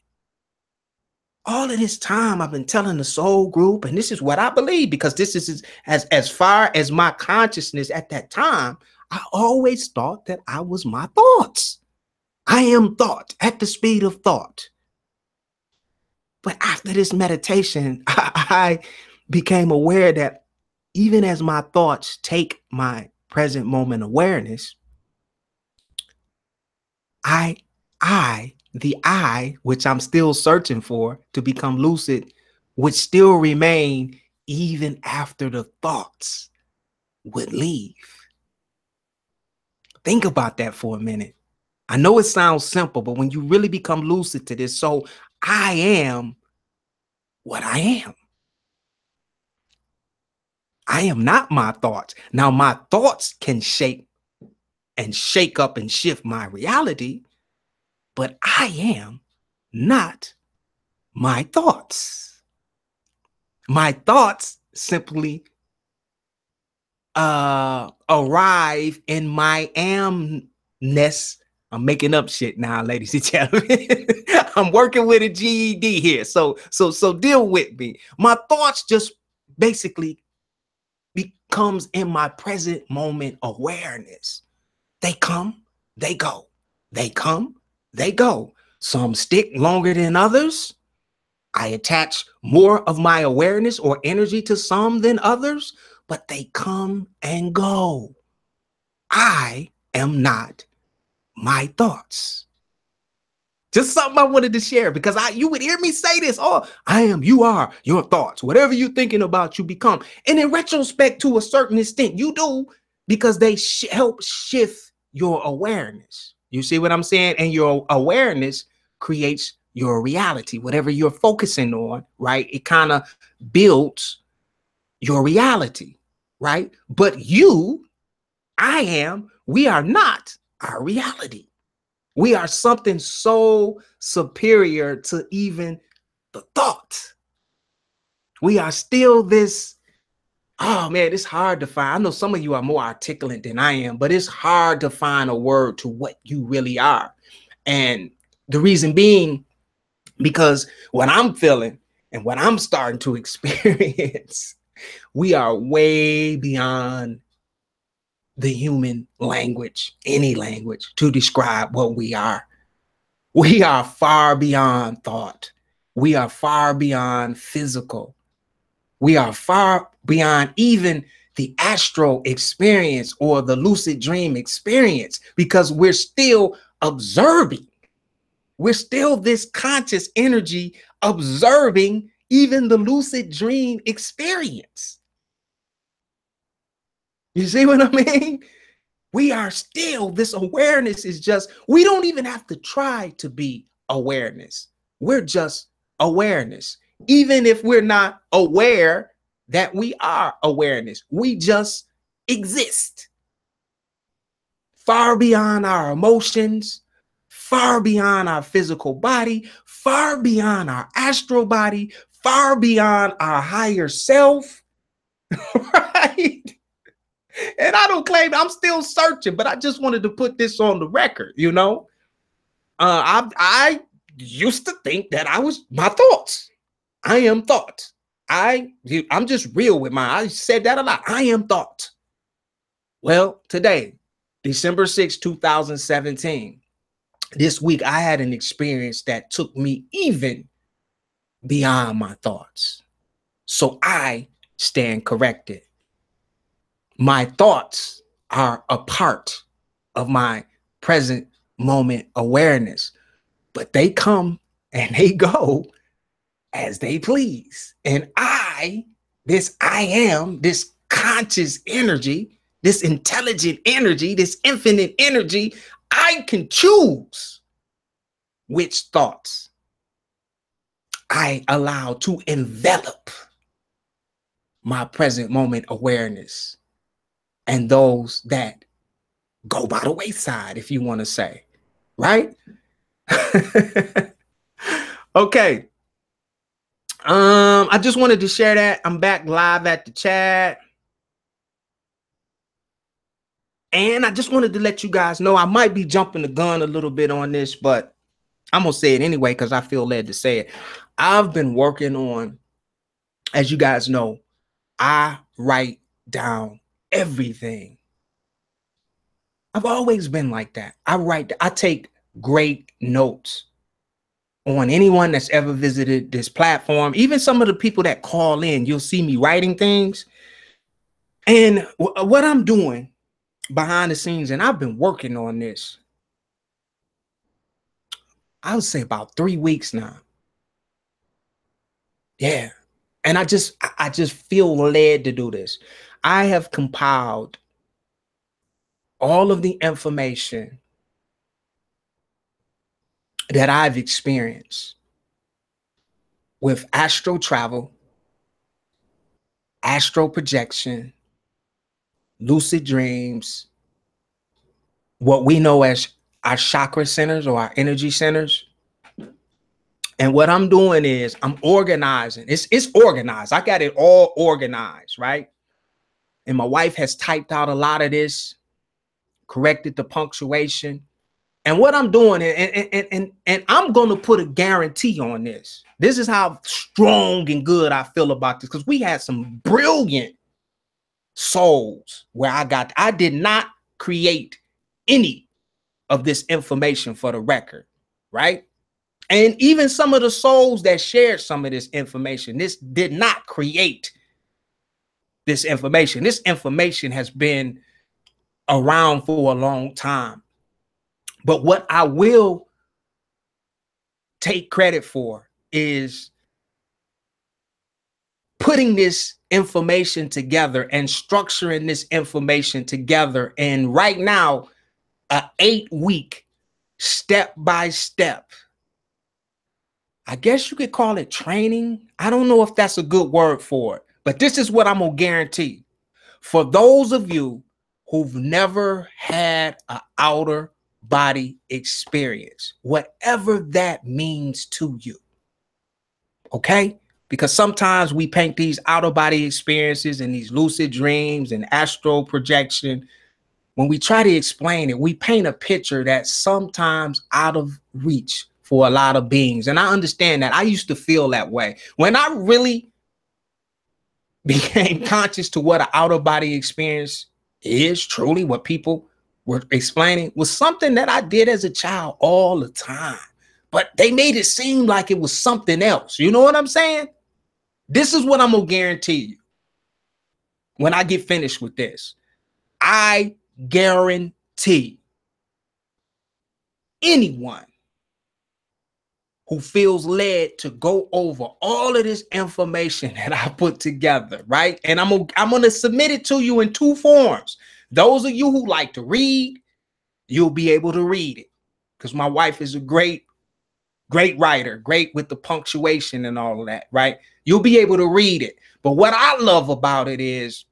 All of this time I've been telling the soul group, and this is what I believe, because this is as far as my consciousness at that time, I always thought that I was my thoughts. I am thought at the speed of thought. But after this meditation, I became aware that even as my thoughts take my present moment awareness, the I, which I'm still searching for to become lucid, would still remain even after the thoughts would leave. Think about that for a minute. I know it sounds simple, but when you really become lucid to this, so I am what I am. I am not my thoughts. Now, my thoughts can shake up and shift my reality, but I am not my thoughts. My thoughts simply arrive in my amness. I'm making up shit now, ladies and gentlemen. I'm working with a GED here, so deal with me. My thoughts just basically becomes in my present moment awareness. They come, they go. They come, they go. Some stick longer than others. I attach more of my awareness or energy to some than others, but they come and go. I am not my thoughts. Just something I wanted to share, because you would hear me say this. Oh, I am, you are, your thoughts. Whatever you're thinking about, you become. And in retrospect, to a certain extent, you do, because they help shift your awareness. You see what I'm saying? And your awareness creates your reality. Whatever you're focusing on, right? It kind of builds your reality, right? But we are not our reality. We are something so superior to even the thoughts. We are still this. Oh man, it's hard to find. I know some of you are more articulate than I am, but it's hard to find a word to what you really are. And the reason being, because what I'm feeling and what I'm starting to experience, we are way beyond the human language, any language, to describe what we are. We are far beyond thought. We are far beyond physical. We are far beyond even the astral experience or the lucid dream experience, because we're still observing. We're still this conscious energy observing even the lucid dream experience. You see what I mean? We are still, this awareness is just, we don't even have to try to be awareness. We're just awareness. Even if we're not aware that we are awareness, we just exist. Far beyond our emotions, far beyond our physical body, far beyond our astral body, far beyond our higher self, right? And I don't claim, I'm still searching, but I just wanted to put this on the record, you know? I used to think that I was my thoughts. I am thought. I'm just real with I said that a lot. I am thought. Well, today, December 6, 2017, this week, I had an experience that took me even beyond my thoughts. So I stand corrected. My thoughts are a part of my present moment awareness, but they come and they go as they please. And this I am, this conscious energy, this intelligent energy, this infinite energy, I can choose which thoughts I allow to envelop my present moment awareness, and those that go by the wayside, if you want to say, right? Okay. I just wanted to share that. I'm back live at the chat. And I just wanted to let you guys know I might be jumping the gun a little bit on this, but I'm going to say it anyway because I feel led to say it. I've been working on, as you guys know, I write down everything. I've always been like that. I take great notes on anyone that's ever visited this platform. Even some of the people that call in, you'll see me writing things. And what I'm doing behind the scenes, and I've been working on this, I would say about 3 weeks now. Yeah. And I just feel led to do this. I have compiled all of the information that I've experienced with astral travel, astral projection, lucid dreams, what we know as our chakra centers or our energy centers. And what I'm doing is I'm organizing. It's organized. I got it all organized, right? And my wife has typed out a lot of this, corrected the punctuation. And what I'm doing, and I'm going to put a guarantee on this. This is how strong and good I feel about this, because we had some brilliant souls where I did not create any of this information for the record, right? And even some of the souls that shared some of this information, this did not create this information. This information has been around for a long time. But what I will take credit for is putting this information together and structuring this information together. And right now, an 8-week step-by-step, I guess you could call it training. I don't know if that's a good word for it, but this is what I'm going to guarantee. For those of you who've never had an outer body experience, whatever that means to you, Okay? Because sometimes we paint these out-of-body experiences and these lucid dreams and astral projection. When we try to explain it, we paint a picture that's sometimes out of reach for a lot of beings. And I understand that. I used to feel that way. When I really became conscious to what an out-of-body experience is, truly what people were explaining, was something that I did as a child all the time. But they made it seem like it was something else. You know what I'm saying? This is what I'm going to guarantee you when I get finished with this. I guarantee anyone who feels led to go over all of this information that I put together, right? And I'm going to submit it to you in two forms. Those of you who like to read, you'll be able to read it because my wife is a great writer, great with the punctuation and all of that, right? You'll be able to read it. But what I love about it is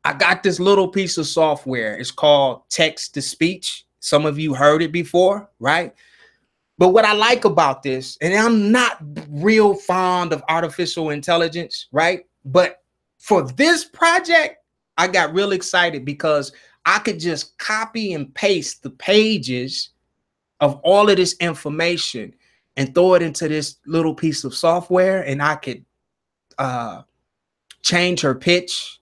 I got this little piece of software. It's called text to speech. Some of you heard it before, right? But what I like about this, and I'm not real fond of artificial intelligence, right? But for this project, I got real excited because I could just copy and paste the pages of all of this information and throw it into this little piece of software, and I could change her pitch.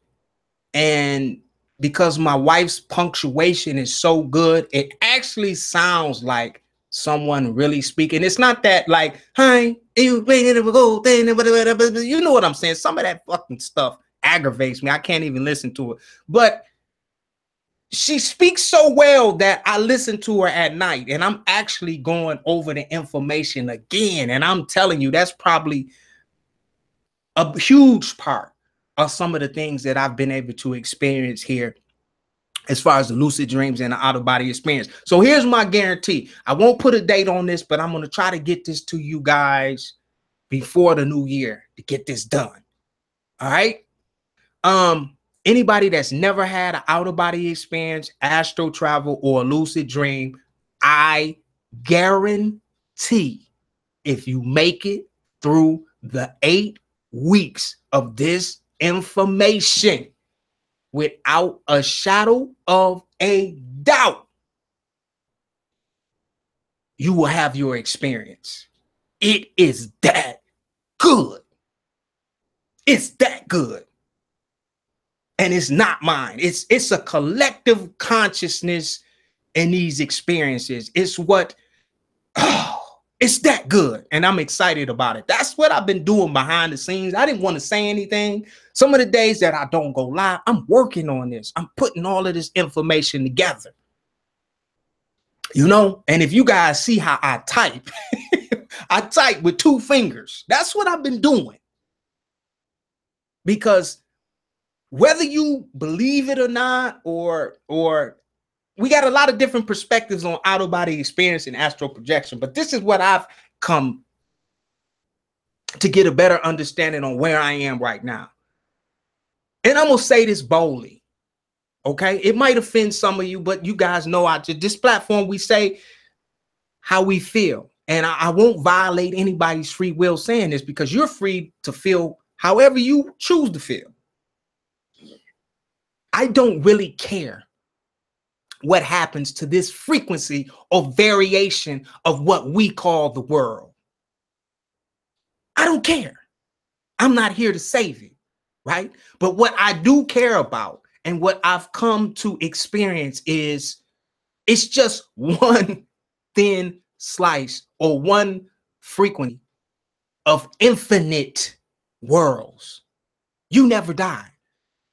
And because my wife's punctuation is so good, it actually sounds like someone really speaking. It's not that like, hi, you know what I'm saying? Some of that fucking stuff aggravates me. I can't even listen to it. But she speaks so well that I listen to her at night, and I'm actually going over the information again. And I'm telling you, that's probably a huge part of some of the things that I've been able to experience here as far as the lucid dreams and the out-of-body experience. So here's my guarantee. I won't put a date on this, but I'm going to try to get this to you guys before the new year to get this done. All right? Anybody that's never had an out-of-body experience, astral travel, or a lucid dream, I guarantee if you make it through the 8 weeks of this information without a shadow of a doubt, you will have your experience. It is that good. It's that good. And it's not mine. It's a collective consciousness in these experiences. It's what, it's that good. And I'm excited about it. That's what I've been doing behind the scenes. I didn't want to say anything. Some of the days that I don't go live, I'm working on this. I'm putting all of this information together. You know, and if you guys see how I type, I type with 2 fingers. That's what I've been doing. Because whether you believe it or not, or we got a lot of different perspectives on out-of-body experience and astral projection, but this is what I've come to get a better understanding on where I am right now. And I'm going to say this boldly, okay? It might offend some of you, but you guys know this platform, we say how we feel. And I won't violate anybody's free will saying this, because you're free to feel however you choose to feel. I don't really care what happens to this frequency or variation of what we call the world. I don't care. I'm not here to save you, right? But what I do care about and what I've come to experience is it's just one thin slice or one frequency of infinite worlds. You never die.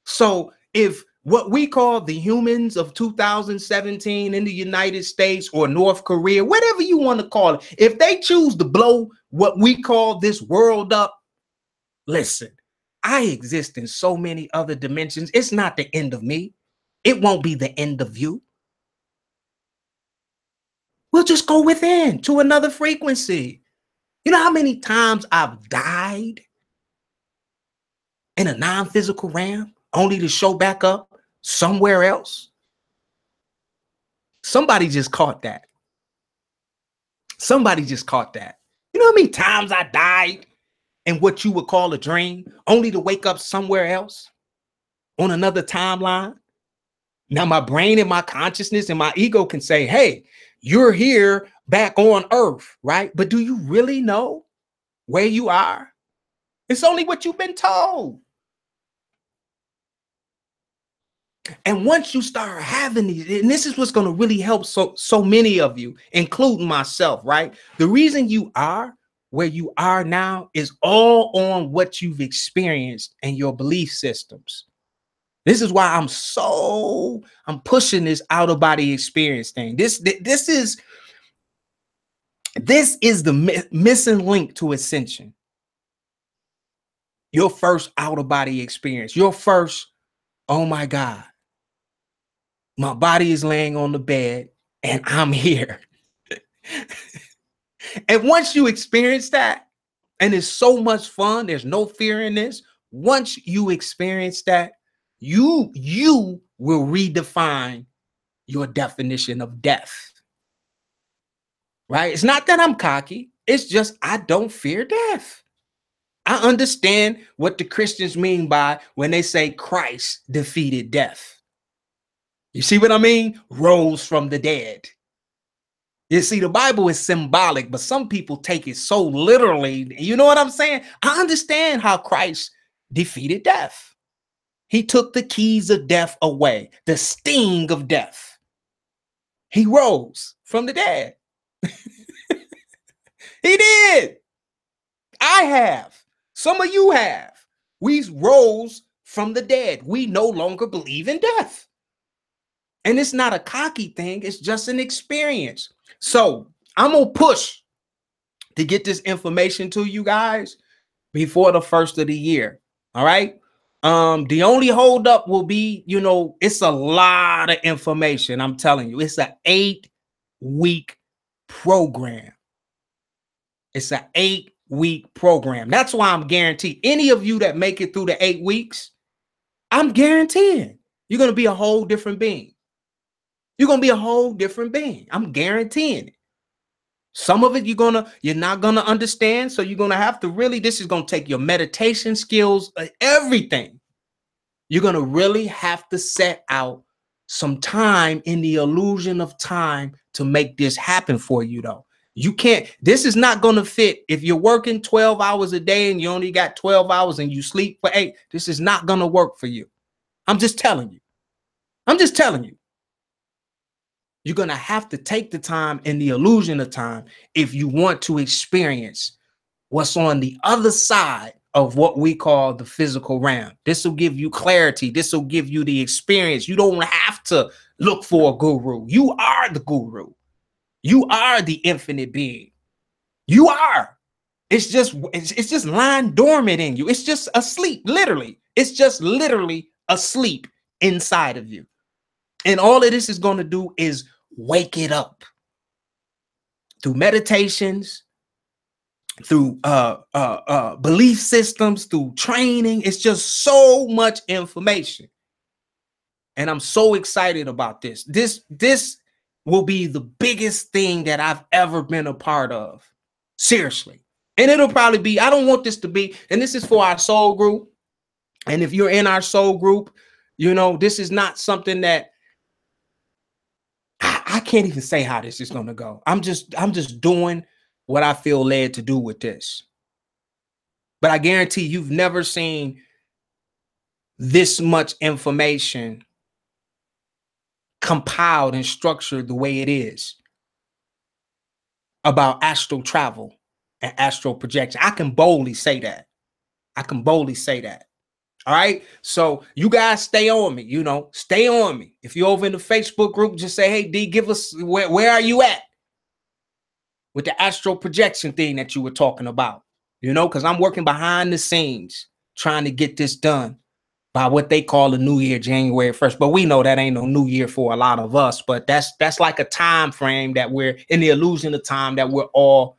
So if what we call the humans of 2017 in the United States or North Korea, whatever you want to call it, if they choose to blow what we call this world up, listen, I exist in so many other dimensions. It's not the end of me. It won't be the end of you. We'll just go within to another frequency. You know how many times I've died in a non-physical realm only to show back up somewhere else? Somebody just caught that. Somebody just caught that. You know how many times I died in what you would call a dream, only to wake up somewhere else on another timeline. Now, my brain and my consciousness and my ego can say, hey, you're here back on Earth, right? But do you really know where you are? It's only what you've been told. And once you start having these, and this is what's going to really help so many of you, including myself, right? The reason you are where you are now is all on what you've experienced and your belief systems. This is why I'm pushing this out of body experience thing. This is the missing link to ascension. Your first out of body experience, your first, oh my God, my body is laying on the bed and I'm here. And once you experience that, and it's so much fun, there's no fear in this. Once you experience that, you will redefine your definition of death. Right? It's not that I'm cocky. It's just I don't fear death. I understand what the Christians mean by when they say Christ defeated death. You see what I mean? Rose from the dead. You see, the Bible is symbolic, but some people take it so literally. You know what I'm saying? I understand how Christ defeated death. He took the keys of death away, the sting of death. He rose from the dead. He did. I have. Some of you have. We rose from the dead. We no longer believe in death. And it's not a cocky thing. It's just an experience. So I'm going to push to get this information to you guys before the first of the year. All right. The only holdup will be, it's a lot of information. I'm telling you, it's an 8-week program. It's an 8-week program. That's why I'm guaranteed any of you that make it through the 8 weeks, I'm guaranteeing you're going to be a whole different being. You're going to be a whole different being. I'm guaranteeing it. Some of it you're not going to understand. So you're going to have to this is going to take your meditation skills, everything. You're going to really have to set out some time in the illusion of time to make this happen for you, though. You can't, this is not going to fit. If you're working 12 hours a day and you only got 12 hours and you sleep for 8, this is not going to work for you. I'm just telling you. You're going to have to take the time and the illusion of time if you want to experience what's on the other side of what we call the physical realm. This will give you clarity. This will give you the experience. You don't have to look for a guru. You are the guru. You are the infinite being. You are. It's just lying dormant in you. It's just asleep, literally. It's just literally asleep inside of you. And all of this is going to do is wake it up through meditations, through belief systems, through training. It's just so much information. And I'm so excited about this. This will be the biggest thing that I've ever been a part of. Seriously. And it'll probably be, I don't want this to be, and this is for our soul group. And if you're in our soul group, this is not something that I can't even say how this is going to go. I'm just doing what I feel led to do with this. But I guarantee you've never seen this much information compiled and structured the way it is about astral travel and astral projection. I can boldly say that. All right. So you guys stay on me, stay on me. If you're over in the Facebook group, just say, hey, D, give us where are you at with the astral projection thing that you were talking about, because I'm working behind the scenes trying to get this done by what they call the new year, January 1st. But we know that ain't no new year for a lot of us. But that's like a time frame that we're in the illusion of time that we're all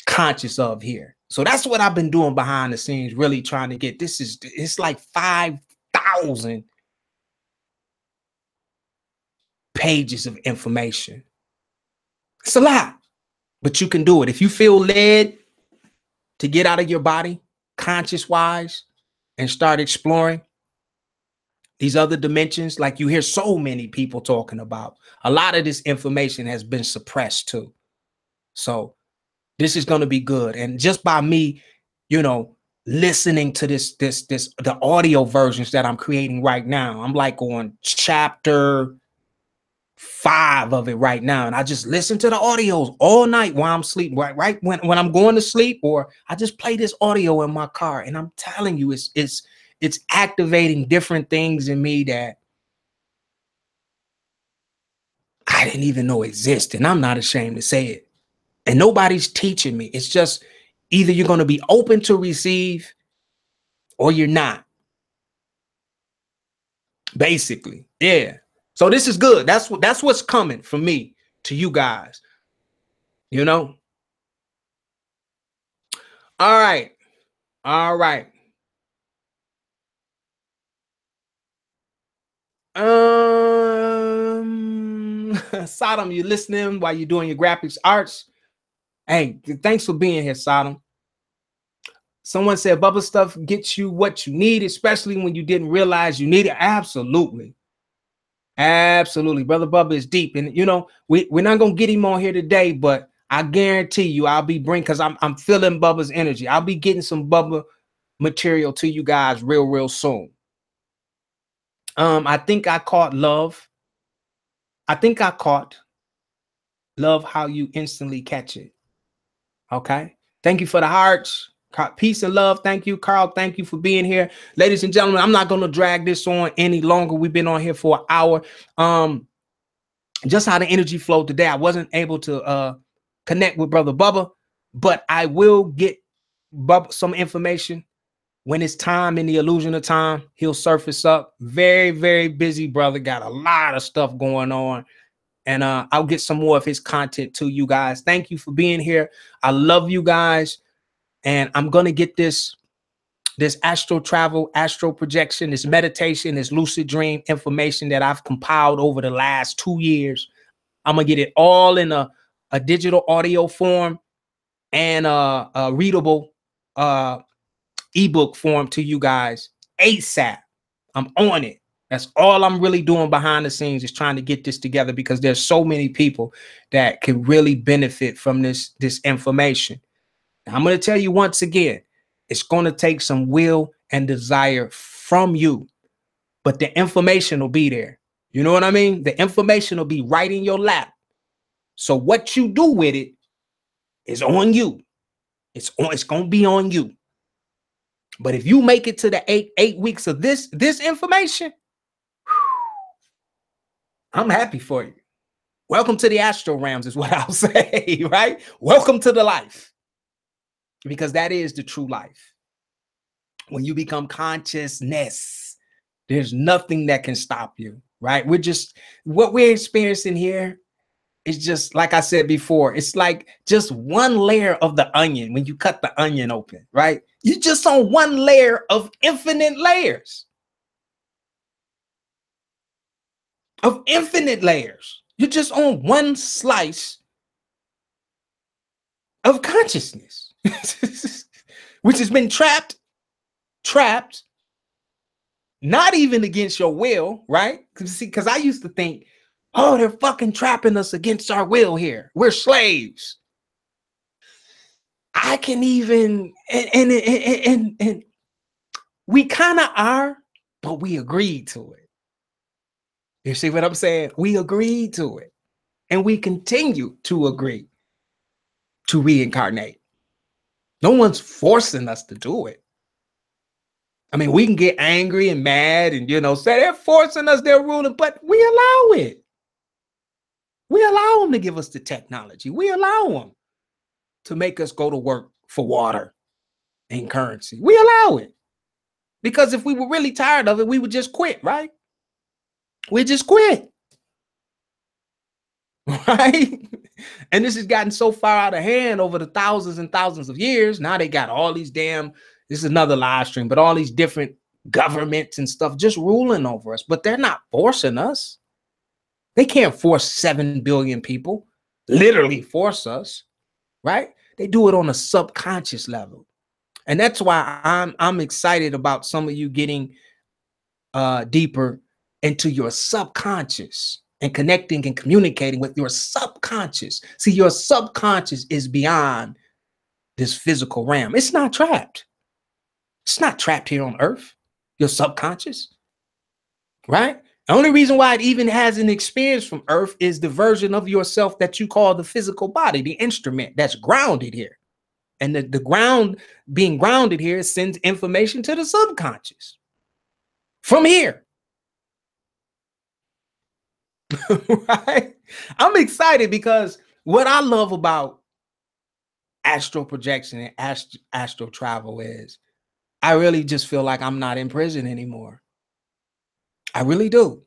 conscious of here. So that's what I've been doing behind the scenes, really trying to get this. It's like 5,000 pages of information. It's a lot, but you can do it. If you feel led to get out of your body, conscious wise, and start exploring these other dimensions, like you hear so many people talking about, a lot of this information has been suppressed too. So this is going to be good. And just by me, you know, listening to the audio versions that I'm creating right now, I'm like on chapter 5 of it right now. And I just listen to the audios all night while I'm sleeping, right when I'm going to sleep, or I just play this audio in my car. And I'm telling you, it's activating different things in me that I didn't even know existed. And I'm not ashamed to say it. And nobody's teaching me. It's just either you're going to be open to receive or you're not. Basically. Yeah. So this is good. That's what's coming from me to you guys. You know? All right. All right. Sodom, you listening while you're doing your graphics arts? Hey, thanks for being here, Sodom. Someone said Bubba stuff gets you what you need, especially when you didn't realize you need it. Absolutely. Absolutely. Brother Bubba is deep. And, you know, we're not going to get him on here today, but I guarantee you I'll be bringing, because I'm feeling Bubba's energy. I'll be getting some Bubba material to you guys real soon. I think I caught love. I think I caught love how you instantly catch it. Okay. Thank you for the hearts. Peace and love. Thank you, Carl. Thank you for being here. Ladies and gentlemen, I'm not going to drag this on any longer. We've been on here for an hour. Just how the energy flowed today. I wasn't able to connect with Brother Bubba, but I will get Bubba some information when it's time. In the illusion of time, he'll surface up. Very busy brother. Got a lot of stuff going on. And I'll get some more of his content to you guys. Thank you for being here. I love you guys. And I'm going to get this astral travel, astral projection, this meditation, this lucid dream information that I've compiled over the last 2 years. I'm going to get it all in a digital audio form and a readable ebook form to you guys ASAP. I'm on it. That's all I'm really doing behind the scenes, is trying to get this together, because there's so many people that can really benefit from this information. Now, I'm going to tell you once again, it's going to take some will and desire from you, but the information will be there. You know what I mean? The information will be right in your lap. So what you do with it is on you. It's going to be on you. But if you make it to the eight weeks of this information, I'm happy for you. Welcome to the astral realms is what I'll say, right? Welcome to the life. Because that is the true life. When you become consciousness, there's nothing that can stop you, right? What we're experiencing here is just, like I said before, it's like just one layer of the onion when you cut the onion open, right? You're just on one layer of infinite layers. Of infinite layers. You're just on one slice of consciousness, which has been trapped, not even against your will, right? Because I used to think, oh, they're fucking trapping us against our will here. We're slaves. I can even, and we kind of are, but we agreed to it. You see what I'm saying? We agreed to it. And we continue to agree to reincarnate. No one's forcing us to do it. I mean, we can get angry and mad and, say they're forcing us, they're ruling, but we allow it. We allow them to give us the technology. We allow them to make us go to work for water and currency. We allow it. Because if we were really tired of it, we would just quit, right? We just quit. Right? And this has gotten so far out of hand over the thousands and thousands of years. Now they got all these this is another live stream, but all these different governments and stuff just ruling over us, but they're not forcing us. They can't force 7 billion people, literally force us, right? They do it on a subconscious level. And that's why I'm excited about some of you getting deeper into your subconscious and connecting and communicating with your subconscious. See, your subconscious is beyond this physical realm. It's not trapped. It's not trapped here on earth. Your subconscious, right? The only reason why it even has an experience from earth is the version of yourself that you call the physical body, the instrument that's grounded here. And the ground being grounded here sends information to the subconscious from here. Right? I'm excited because what I love about astral projection and astral travel is I really just feel like I'm not in prison anymore. I really do.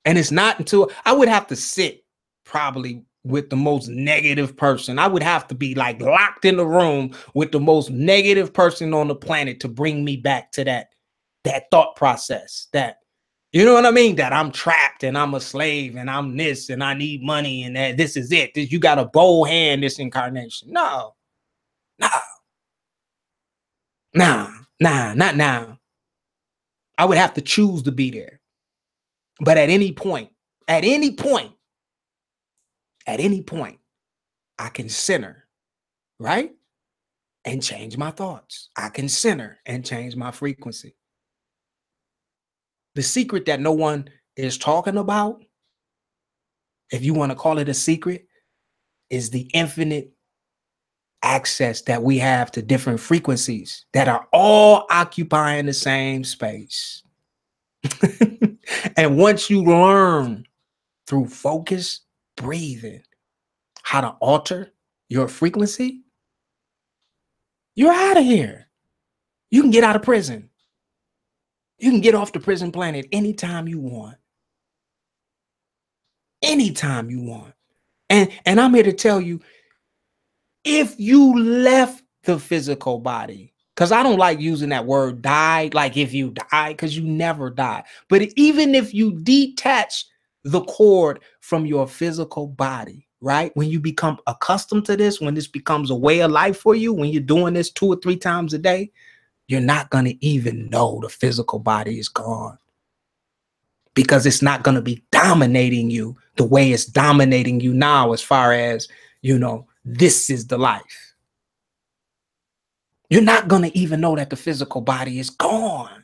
And it's not until I would have to sit probably with the most negative person. I would have to be like locked in the room with the most negative person on the planet to bring me back to that thought process, that, you know what I mean? That I'm trapped and I'm a slave and I'm this and I need money and that this is it. You got a bold hand this incarnation. No, not now. I would have to choose to be there. But at any point, I can center, right? And change my thoughts. I can center and change my frequency. The secret that no one is talking about, if you want to call it a secret, is the infinite access that we have to different frequencies that are all occupying the same space. And once you learn through focus, breathing, how to alter your frequency, you're out of here. You can get out of prison. You can get off the prison planet anytime you want. Anytime you want. And I'm here to tell you, if you left the physical body, because I don't like using that word died, like if you die, because you never die. But even if you detach the cord from your physical body, right? When you become accustomed to this, when this becomes a way of life for you, when you're doing this 2 or 3 times a day, you're not going to even know the physical body is gone, because it's not going to be dominating you the way it's dominating you now, as far as, you know, this is the life. You're not going to even know that the physical body is gone.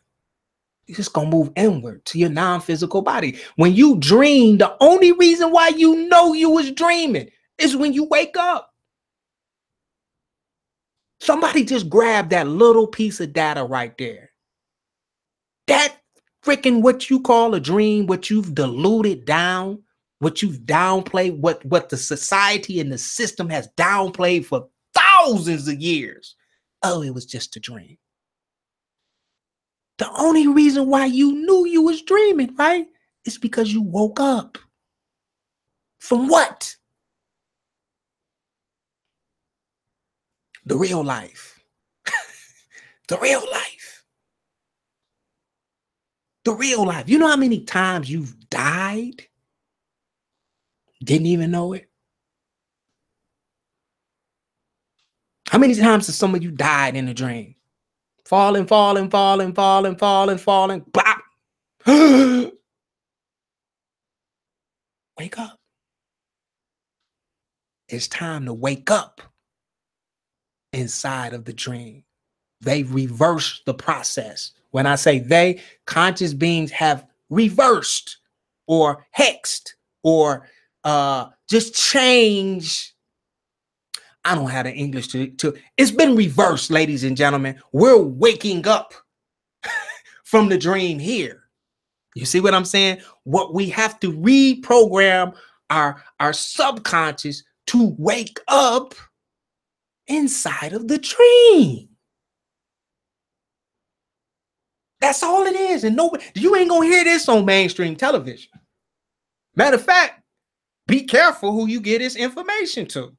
You're just going to move inward to your non-physical body. When you dream, the only reason why you know you was dreaming is when you wake up. Somebody just grabbed that little piece of data right there. That freaking what you call a dream, what you've diluted down, what you've downplayed, what the society and the system has downplayed for thousands of years. Oh, it was just a dream. The only reason why you knew you was dreaming, right, is because you woke up. From what? The real life. The real life. The real life. You know how many times you've died? Didn't even know it? How many times has some of you died in a dream? Falling. Bop. Wake up. It's time to wake up inside of the dream. They reverse the process. When I say they, conscious beings have reversed or hexed or just changed. I don't have the English to it's been reversed, ladies and gentlemen. We're waking up from the dream here. You see what I'm saying? What we have to reprogram our subconscious to wake up inside of the dream. That's all it is. And nobody, you ain't gonna hear this on mainstream television. Matter of fact, be careful who you get this information to.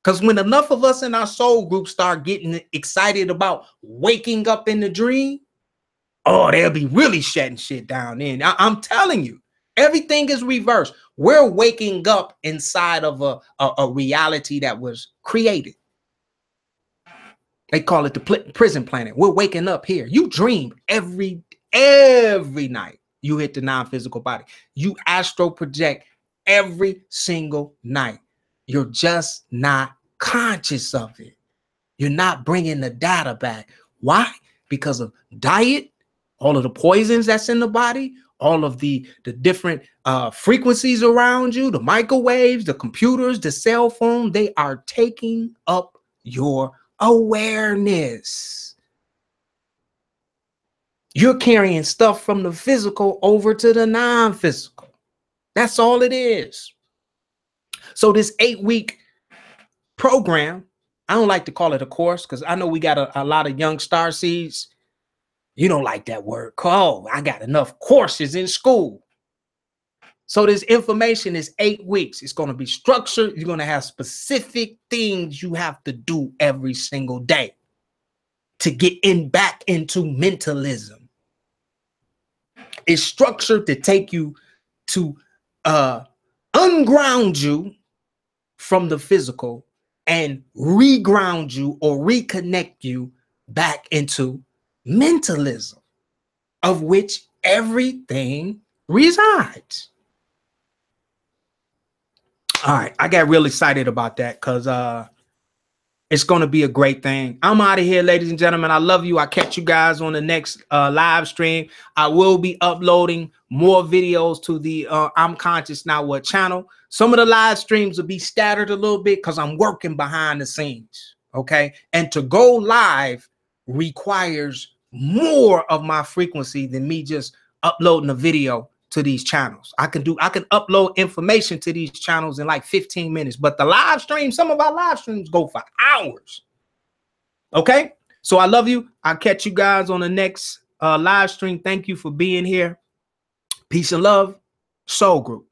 Because when enough of us in our soul group start getting excited about waking up in the dream, oh, they'll be really shutting shit down then. I'm telling you, everything is reversed. We're waking up inside of a reality that was created. They call it the prison planet. We're waking up here. You dream every night. You hit the non-physical body. You astral project every single night. You're just not conscious of it. You're not bringing the data back. Why? Because of diet, all of the poisons that's in the body, all of the different frequencies around you, the microwaves, the computers, the cell phone, they are taking up your awareness. You're carrying stuff from the physical over to the non-physical. That's all it is. So this 8-week program, I don't like to call it a course because I know we got a lot of young star seeds. You don't like that word. Oh, I got enough courses in school. So this information is 8 weeks. It's going to be structured. You're going to have specific things you have to do every single day to get back into mentalism. It's structured to take you to unground you from the physical and reground you or reconnect you back into mentalism, of which everything resides. All right, I got real excited about that because it's going to be a great thing. I'm out of here, ladies and gentlemen. I love you. I'll catch you guys on the next live stream. I will be uploading more videos to the I'm Conscious Now What channel. Some of the live streams will be scattered a little bit because I'm working behind the scenes, okay? And to go live requires more of my frequency than me just uploading a video to these channels. I can upload information to these channels in like 15 minutes, but the live stream, some of our live streams go for hours. Okay, so I love you. I'll catch you guys on the next live stream. Thank you for being here. Peace and love. Soul Group.